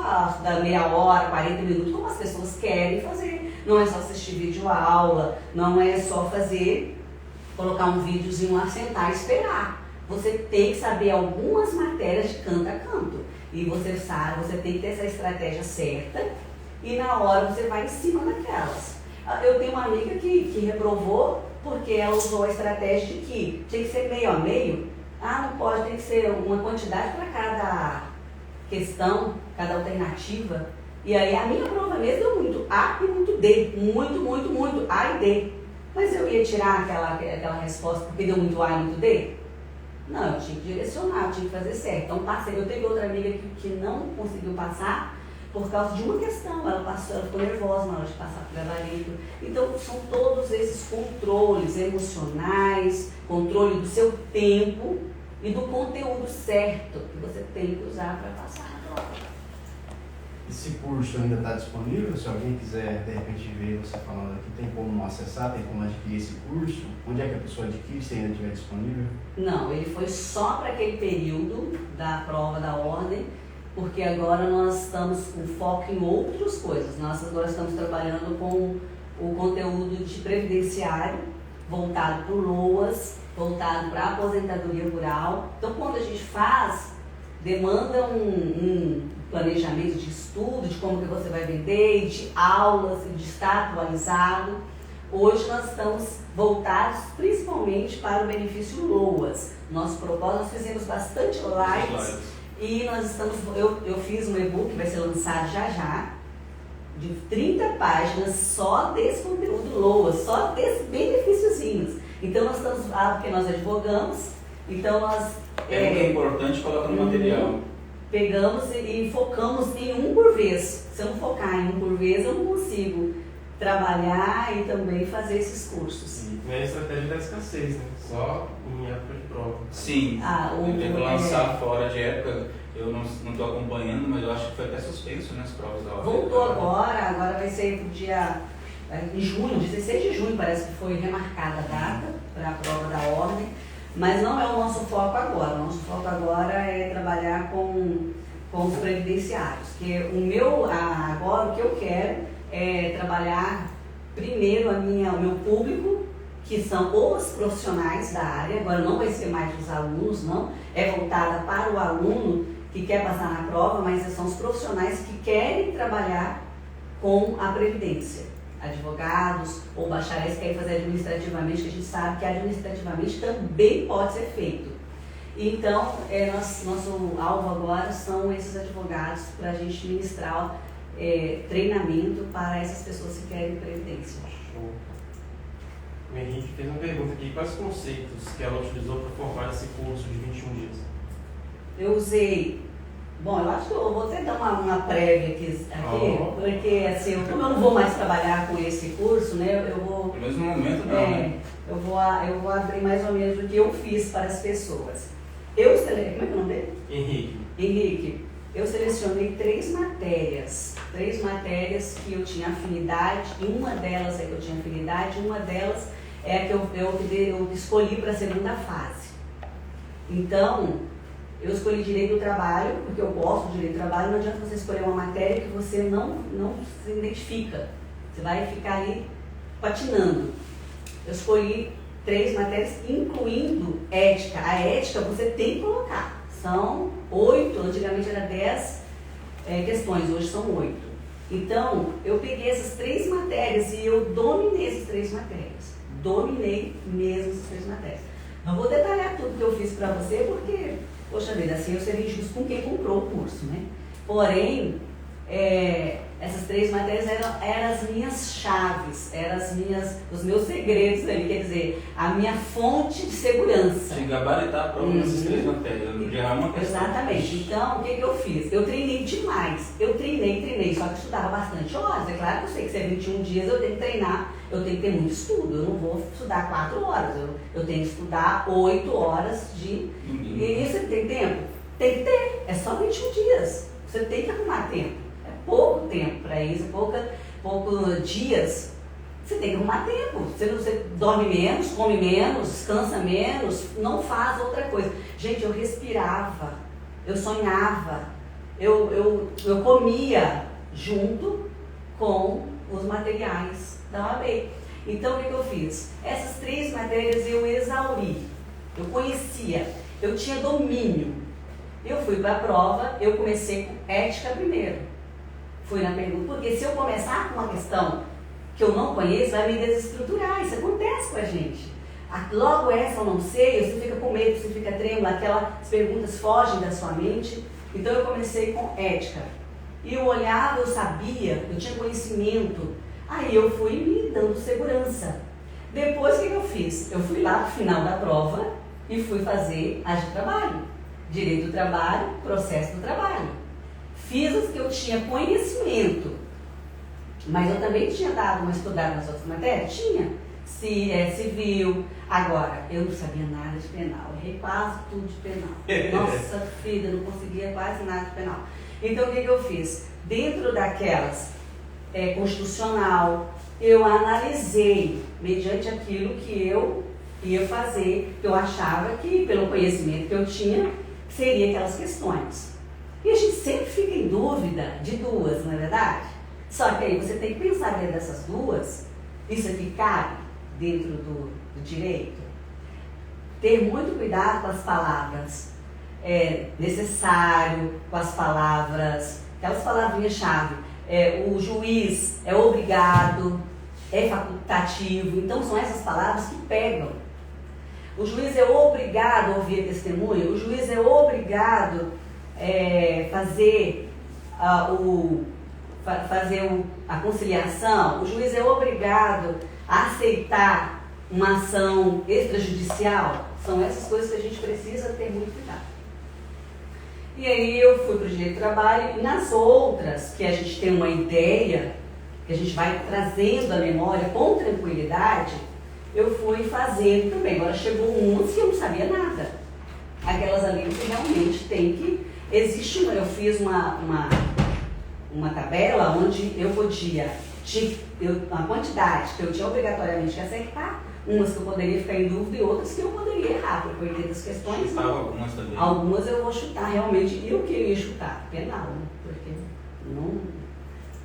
dar meia hora, 40 minutos, como as pessoas querem fazer. Não é só assistir vídeo aula, não é só colocar um videozinho lá, sentar e esperar. Você tem que saber algumas matérias de canto a canto. E você tem que ter essa estratégia certa e na hora você vai em cima daquelas. Eu tenho uma amiga que reprovou porque ela usou a estratégia de que tinha que ser meio a meio. Não pode, tem que ser uma quantidade para cada questão, cada alternativa. E aí a minha prova mesmo deu muito A e muito D. Muito A e D. Mas eu ia tirar aquela resposta porque deu muito A e muito D? Não, eu tinha que direcionar, eu tinha que fazer certo. Então passei. Eu tenho outra amiga que não conseguiu passar por causa de uma questão. Ela ficou nervosa na hora de passar para o gabarito. Então são todos esses controles emocionais, controle do seu tempo e do conteúdo certo que você tem que usar para passar na prova. Esse curso ainda está disponível? Se alguém quiser, de repente, ver você falando aqui, tem como acessar, tem como adquirir esse curso? Onde é que a pessoa adquire, se ainda estiver disponível? Não, ele foi só para aquele período da prova da ordem, porque agora nós estamos com foco em outras coisas. Nós agora estamos trabalhando com o conteúdo de previdenciário, voltado para o LOAS, voltado para a aposentadoria rural. Então, quando a gente faz, demanda um planejamento de estudo, de como que você vai vender, de aulas, de estar atualizado. Hoje nós estamos voltados principalmente para o benefício LOAS. Nosso propósito, nós fizemos bastante lives e eu fiz um e-book que vai ser lançado já, de 30 páginas só desse conteúdo LOAS, só desses benefíciozinhos. Então nós estamos, porque nós advogamos, então nós... O que é importante, coloca no material. Pegamos e focamos em um por vez. Se eu não focar em um por vez, eu não consigo trabalhar e também fazer esses cursos. Não é a estratégia da escassez, né? Só em época de prova. Sim, tem que lançar fora de época. Eu não estou acompanhando, mas eu acho que foi até suspenso nas provas da ordem. Voltou agora vai ser pro dia em junho, 16 de junho parece que foi remarcada a data para a prova da ordem, mas não é o nosso foco agora. O nosso foco agora é trabalhar com os previdenciários, que agora o que eu quero é trabalhar primeiro o meu público, que são os profissionais da área. Agora não vai ser mais os alunos, não, é voltada para o aluno que quer passar na prova, mas são os profissionais que querem trabalhar com a Previdência. Advogados ou bacharéis que querem fazer administrativamente, que a gente sabe que administrativamente também pode ser feito. Então, nosso alvo agora são esses advogados para a gente ministrar treinamento para essas pessoas que querem Previdência. Show. O Henrique fez uma pergunta aqui: quais conceitos que ela utilizou para formar esse curso de 21 dias? Eu usei... Bom, eu acho que eu vou até dar uma prévia aqui, porque assim, como eu não vou mais trabalhar com esse curso, né, eu vou... Pelo menos no momento não, né? Eu vou abrir mais ou menos o que eu fiz para as pessoas. Como é que é o nome dele? Henrique, eu selecionei 3 matérias que eu tinha afinidade, e uma delas é que eu tinha afinidade, uma delas é a que eu escolhi para a segunda fase. Então, eu escolhi Direito do Trabalho, porque eu gosto de Direito do Trabalho. Não adianta você escolher uma matéria que você não se identifica. Você vai ficar ali patinando. Eu escolhi 3 matérias, incluindo Ética. A Ética você tem que colocar. São 8, antigamente era 10 questões, hoje são 8. Então, eu peguei essas 3 matérias e eu dominei essas 3 matérias. Dominei mesmo essas 3 matérias. Não vou detalhar tudo que eu fiz para você, porque... Poxa vida, assim eu seria injusto com quem comprou o curso, né? Porém, essas 3 matérias eram as minhas chaves, eram os meus segredos ali, quer dizer, a minha fonte de segurança. Sem gabaritar a prova nessas 3 matérias, não gerar uma questão. Exatamente. Então, o que eu fiz? Eu treinei demais. Eu treinei, só que estudava bastante horas. É claro que eu sei que se é 21 dias eu tenho que treinar, eu tenho que ter muito estudo. Eu não vou estudar 4 horas, eu tenho que estudar 8 horas de... E você tem tempo? Tem que ter. É só 21 dias. Você tem que arrumar tempo. É pouco tempo para isso, poucos dias. Você tem que arrumar tempo. Você dorme menos, come menos, descansa menos, não faz outra coisa. Gente, eu respirava, eu sonhava, eu comia junto com os materiais da OAB. Então, o que eu fiz? Essas 3 matérias eu exauri, eu conhecia, eu tinha domínio. Eu fui para a prova, eu comecei com Ética primeiro. Fui na pergunta, porque se eu começar com uma questão que eu não conheço, vai me desestruturar. Isso acontece com a gente. Logo essa eu não sei, você fica com medo, você fica trêmulo, aquelas perguntas fogem da sua mente. Então eu comecei com Ética. E eu olhava, eu sabia, eu tinha conhecimento. Aí eu fui me dando segurança. Depois o que eu fiz? Eu fui lá no final da prova e fui fazer as de trabalho. Direito do Trabalho, Processo do Trabalho. Fiz as que eu tinha conhecimento, mas eu também tinha dado uma estudada nas outras matérias? Tinha. Civil. Agora, eu não sabia nada de penal, eu errei quase tudo de penal. Nossa filha, não conseguia quase nada de penal. Então, o que eu fiz? Dentro daquelas constitucional, eu analisei, mediante aquilo que eu ia fazer, que eu achava que, pelo conhecimento que eu tinha, seria aquelas questões. E a gente sempre fica em dúvida de 2, não é verdade? Só que aí você tem que pensar dentro dessas 2, isso aqui cabe dentro do direito. Ter muito cuidado com as palavras necessário, com as palavras, aquelas palavrinhas-chave. O juiz é obrigado, é facultativo, então são essas palavras que pegam. O juiz é obrigado a ouvir a testemunha, o juiz é obrigado fazer a conciliação, o juiz é obrigado a aceitar uma ação extrajudicial. São essas coisas que a gente precisa ter muito cuidado. E aí eu fui para o Direito do Trabalho, e nas outras, que a gente tem uma ideia, que a gente vai trazendo a memória com tranquilidade, eu fui fazendo também. Agora chegou umas que eu não sabia nada. Aquelas ali que realmente tem que... eu fiz uma tabela onde eu podia a quantidade que eu tinha obrigatoriamente que acertar, umas que eu poderia ficar em dúvida e outras que eu poderia errar, porque eu entendo as questões. Chutava algumas também. Algumas eu vou chutar realmente, eu queria chutar, penal, né? Porque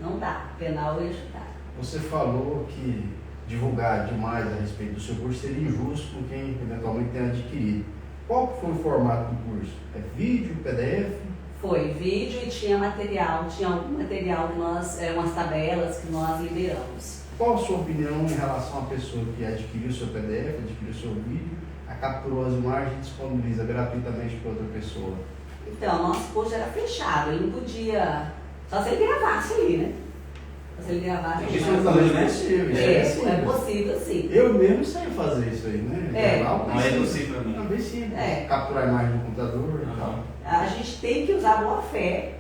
não dá, penal eu ia chutar. Você falou que divulgar demais a respeito do seu curso seria injusto com quem eventualmente tenha adquirido. Qual foi o formato do curso? É vídeo, PDF? Foi vídeo e tinha material, tinha algum material que umas tabelas que nós liberamos. Qual a sua opinião em relação à pessoa que adquiriu o seu PDF, adquiriu o seu vídeo, capturou as imagens e disponibiliza gratuitamente para outra pessoa? Então, nosso curso era fechado, ele não podia, só se ele gravasse ali, né? Só se ele gravasse ali. Isso é possível, é possível, sim. Eu mesmo sei fazer isso aí, né? Não é possível para mim. Também sim, capturar a imagem do computador e tal. A gente tem que usar boa fé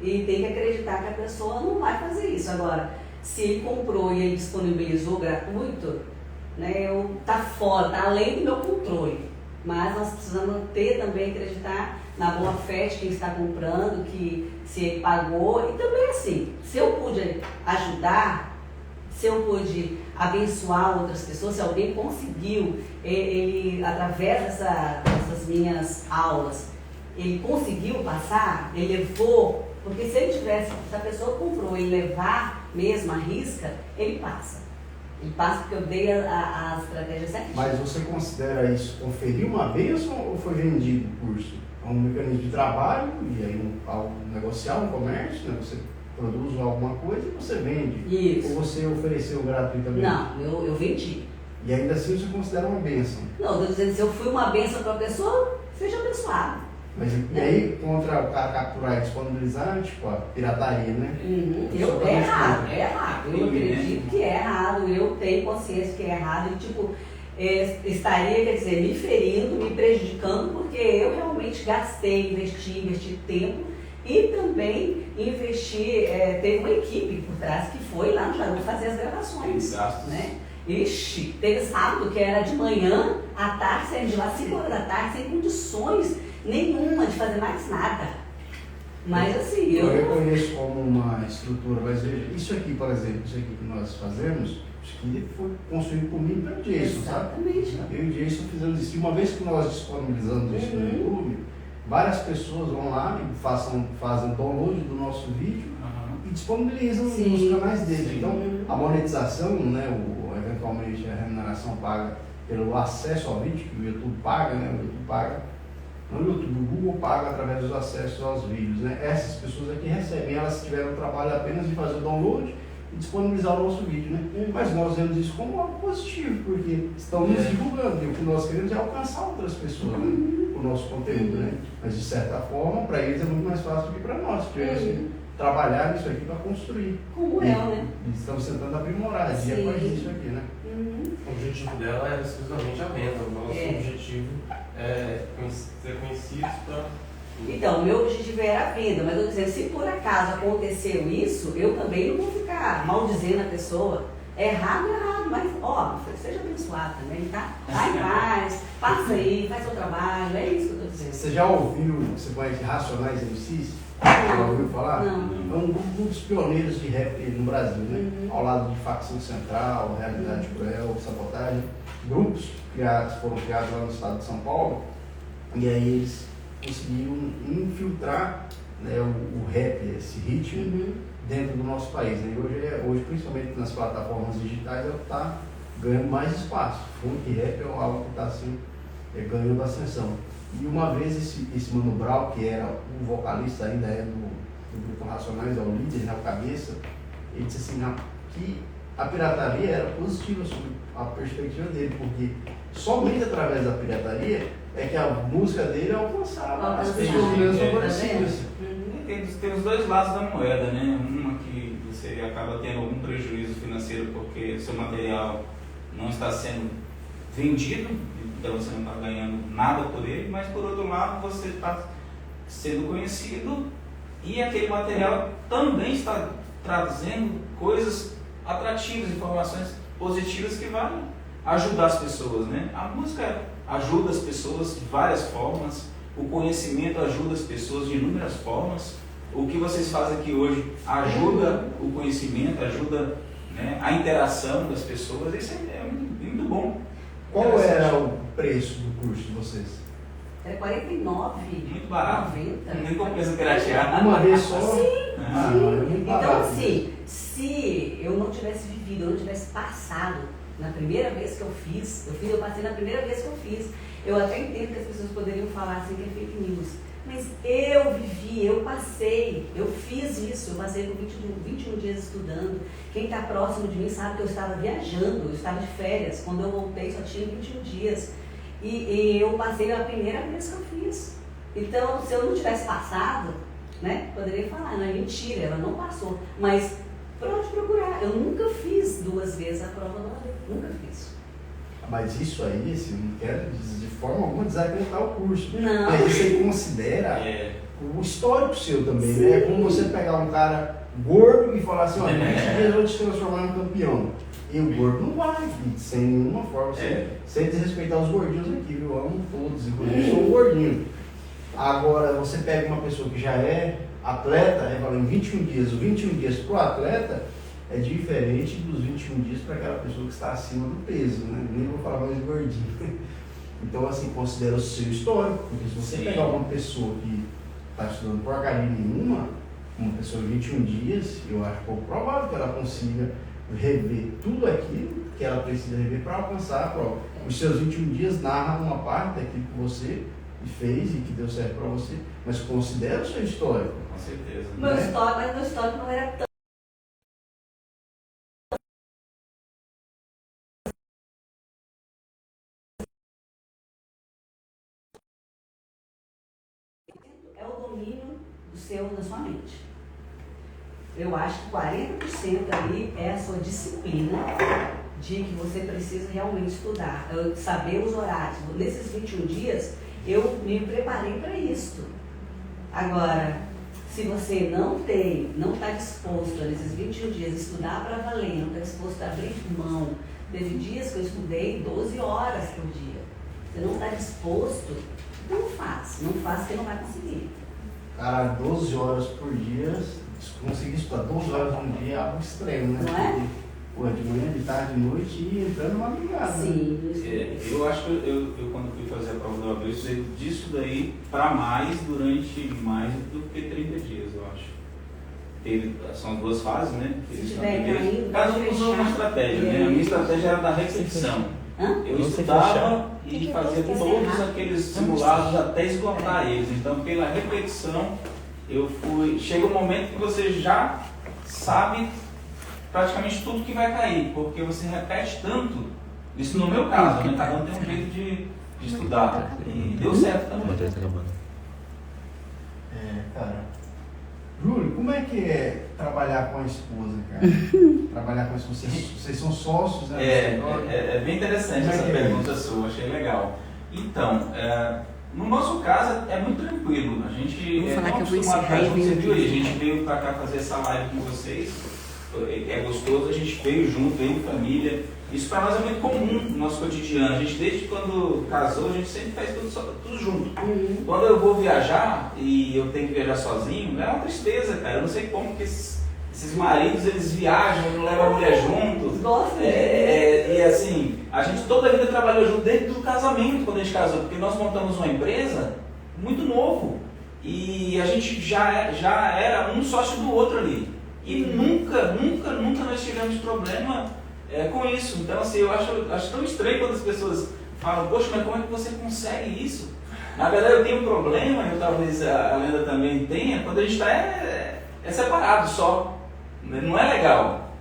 e tem que acreditar que a pessoa não vai fazer isso. Agora, se ele comprou e ele disponibilizou gratuito, né, tá fora, tá além do meu controle. Mas nós precisamos também acreditar na boa fé de quem está comprando, que se ele pagou. E também assim, se eu pude ajudar, se eu pude abençoar outras pessoas, se alguém conseguiu, ele através dessas minhas aulas, ele conseguiu passar, ele levou, porque se a pessoa comprou e levar mesmo a risca, ele passa. Ele passa porque eu dei a estratégia certinha. Mas você considera isso conferir uma bênção ou foi vendido o curso? É um mecanismo de trabalho e aí algo negociar, um comércio, né? Você produz alguma coisa e você vende. Isso. Ou você ofereceu gratuitamente? Não, eu vendi. E ainda assim você considera uma bênção? Não, estou dizendo, se eu fui uma bênção para a pessoa, seja abençoado. Mas e aí, contra o cara capturar e disponibilizar, tipo, a pirataria, né? É errado. Eu acredito que é errado, eu tenho consciência que é errado. E, estaria, quer dizer, me ferindo, me prejudicando, porque eu realmente gastei, investi tempo e também investi, teve uma equipe por trás que foi lá no Jaru fazer as gravações. Né? Ixi, teve sábado que era de manhã, à tarde, saindo de lá 5 horas da tarde, sem condições nenhuma de fazer mais nada. Mas assim, eu reconheço como uma estrutura, mas veja, isso aqui, por exemplo, isso aqui que nós fazemos, isso aqui foi construído por mim e pelo Jason, exatamente, sabe? Eu e o Jason fizemos isso. E uma vez que nós disponibilizamos isso no YouTube, várias pessoas vão lá e fazem download do nosso vídeo e disponibilizam nos canais deles. Então, a monetização, né, eventualmente a remuneração paga pelo acesso ao vídeo, que o YouTube paga, né? O YouTube paga. No YouTube, o Google paga através dos acessos aos vídeos, né? Essas pessoas aqui recebem, elas tiveram o trabalho apenas de fazer o download e disponibilizar o nosso vídeo, né? Mas nós vemos isso como algo positivo, porque estão nos divulgando, e o que nós queremos é alcançar outras pessoas, né? O nosso conteúdo, né? Mas de certa forma, para eles é muito mais fácil do que para nós, porque eles trabalhar nisso aqui para construir. Como né? E estamos tentando aprimorar dia após isso aqui, né? O objetivo dela é exclusivamente a venda. O nosso objetivo é ser conhecidos para... Então, o meu objetivo era a venda, mas eu estou dizendo, se por acaso aconteceu isso, eu também não vou ficar maldizendo a pessoa. É errado, mas seja abençoado também, tá? Vai em paz, passa aí, faz seu trabalho, é isso que eu estou dizendo. Você já ouviu, você conhece Racionais MCs? Já ouviu falar? Não. É um dos pioneiros de rap no Brasil, né? Ao lado de Facção Central, Realidade Cruel, Sabotagem. Grupos foram criados lá no estado de São Paulo. E aí eles conseguiram infiltrar, né, o rap, esse ritmo, dentro do nosso país. Né? E hoje, principalmente nas plataformas digitais, ela está ganhando mais espaço. Funk rap é algo que está assim, ganhando ascensão. E uma vez esse Mano Brown, que era o vocalista ainda do Grupo Racionais, é o líder, né, o cabeça, ele disse assim, que a pirataria era positiva sobre a perspectiva dele, porque somente através da pirataria é que a música dele alcançava as pessoas menos favorecidas. Tem os dois lados da moeda, né? Uma que você acaba tendo algum prejuízo financeiro porque seu material não está sendo vendido, então você não está ganhando nada por ele, mas por outro lado você está sendo conhecido e aquele material também está trazendo coisas atrativas, informações positivas que vão ajudar as pessoas, né? A música ajuda as pessoas de várias formas, o conhecimento ajuda as pessoas de inúmeras formas. O que vocês fazem aqui hoje ajuda o conhecimento, ajuda né, a interação das pessoas, isso é muito bom. Qual era o preço do curso de vocês? Era 49, Muito barato. 90. Nem compensa piratear. Uma vez só? Sim, Ah, não, é muito então barato. assim, se eu não tivesse vivido, eu não tivesse passado na primeira vez que eu passei na primeira vez que eu fiz. Eu até entendo que as pessoas poderiam falar assim que é fake news. Mas eu vivi, eu passei, eu fiz isso, eu passei por 21 dias estudando. Quem está próximo de mim sabe que eu estava viajando, eu estava de férias. Quando eu voltei só tinha 21 dias. E eu passei a primeira vez que eu fiz. Então, se eu não tivesse passado, né, poderia falar, não é mentira, ela não passou. Mas, por onde procurar? Eu nunca fiz 2 vezes a prova da OAB, nunca fiz. Mas isso aí, assim, eu não quero de forma alguma desapontar o curso. Não. Mas isso aí considera o histórico seu também, né? É como você pegar um cara gordo e falar assim, olha, em 20 dias eu vou te transformar em campeão. E o gordo não vai, sem nenhuma forma, sem desrespeitar os gordinhos aqui, viu? Eu amo todos, inclusive sou um gordinho. Agora, você pega uma pessoa que já é atleta, e fala em 21 dias, os 21 dias para o atleta é diferente dos 21 dias para aquela pessoa que está acima do peso, né? Nem vou falar mais gordinho. Então, assim, considera o seu histórico, porque se você pegar uma pessoa que está estudando porcaria nenhuma, uma pessoa de 21 dias, eu acho pouco provável que ela consiga rever tudo aquilo que ela precisa rever para alcançar a prova. Os seus 21 dias narram uma parte daquilo que você fez e que deu certo para você, mas considera o seu histórico. Com certeza. Meu histórico não era tão... É o domínio da sua mente. Eu acho que 40% ali é a sua disciplina de que você precisa realmente estudar, saber os horários. Nesses 21 dias, eu me preparei para isso. Agora, se você não está disposto a, nesses 21 dias, estudar para valer, não está disposto a abrir mão, teve dias que eu estudei 12 horas por dia. Você não está disposto, não faz que não vai conseguir. Cara, 12 horas por dia, conseguir estudar 12 horas por dia é algo extremo, né? Não é? Pô, de manhã, de tarde, de noite e entrando numa madrugada. Sim. Né? Eu acho que eu quando fui fazer a prova do OAB, eu precisei disso daí para mais durante mais do que 30 dias, eu acho. São 2 fases, né? Cada um usou uma estratégia, né? A minha estratégia era da repetição. Eu estudava e fazia todos aqueles simulados até esgotar eles. Então, pela repetição, chega um momento que você já sabe praticamente tudo que vai cair, porque você repete tanto. Isso no meu caso, né? Cada um tem um jeito de estudar. E deu certo também. Cara. Júlio, como é que é trabalhar com a esposa, cara? Trabalhar com a esposa. Vocês são sócios, né? É bem interessante essa pergunta sua, achei legal. Então, no nosso caso é muito tranquilo. A gente é tão acostumado a junto, você viu aí, a gente veio pra cá fazer essa live com vocês. É gostoso, a gente veio junto, veio família. Isso para nós é muito comum no nosso cotidiano. A gente, desde quando casou, a gente sempre faz tudo junto. Quando eu vou viajar e eu tenho que viajar sozinho, é uma tristeza, cara. Eu não sei como que esses maridos, eles viajam, não levam a mulher junto. Gosto. E assim, a gente toda a vida trabalhou junto desde o casamento, quando a gente casou, porque nós montamos uma empresa muito novo. E a gente já era um sócio do outro ali. E nunca nós tivemos problema com isso. Então, assim, eu acho tão estranho quando as pessoas falam, poxa, mas como é que você consegue isso? Na verdade, eu tenho um problema, e talvez a Lenda também tenha, quando a gente está separado só. Não é legal.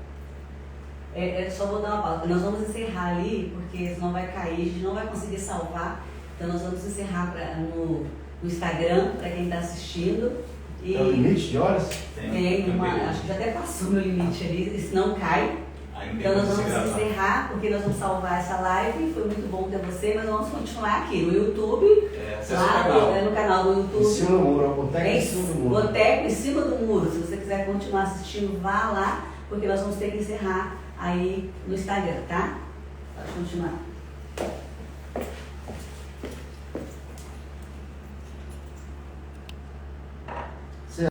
Só vou dar uma pausa. Nós vamos encerrar ali, porque senão vai cair, a gente não vai conseguir salvar. Então, nós vamos encerrar no Instagram, para quem está assistindo. Tem um limite de horas? Acho que já até passou meu limite ali, senão cai. Então nós vamos encerrar, porque nós vamos salvar essa live. Foi muito bom ter você, mas nós vamos continuar aqui no YouTube, lá no canal do YouTube. Em cima do muro, Boteco em cima do muro. Boteco em cima do muro. Se você quiser continuar assistindo, vá lá, porque nós vamos ter que encerrar aí no Instagram, tá? Pode continuar.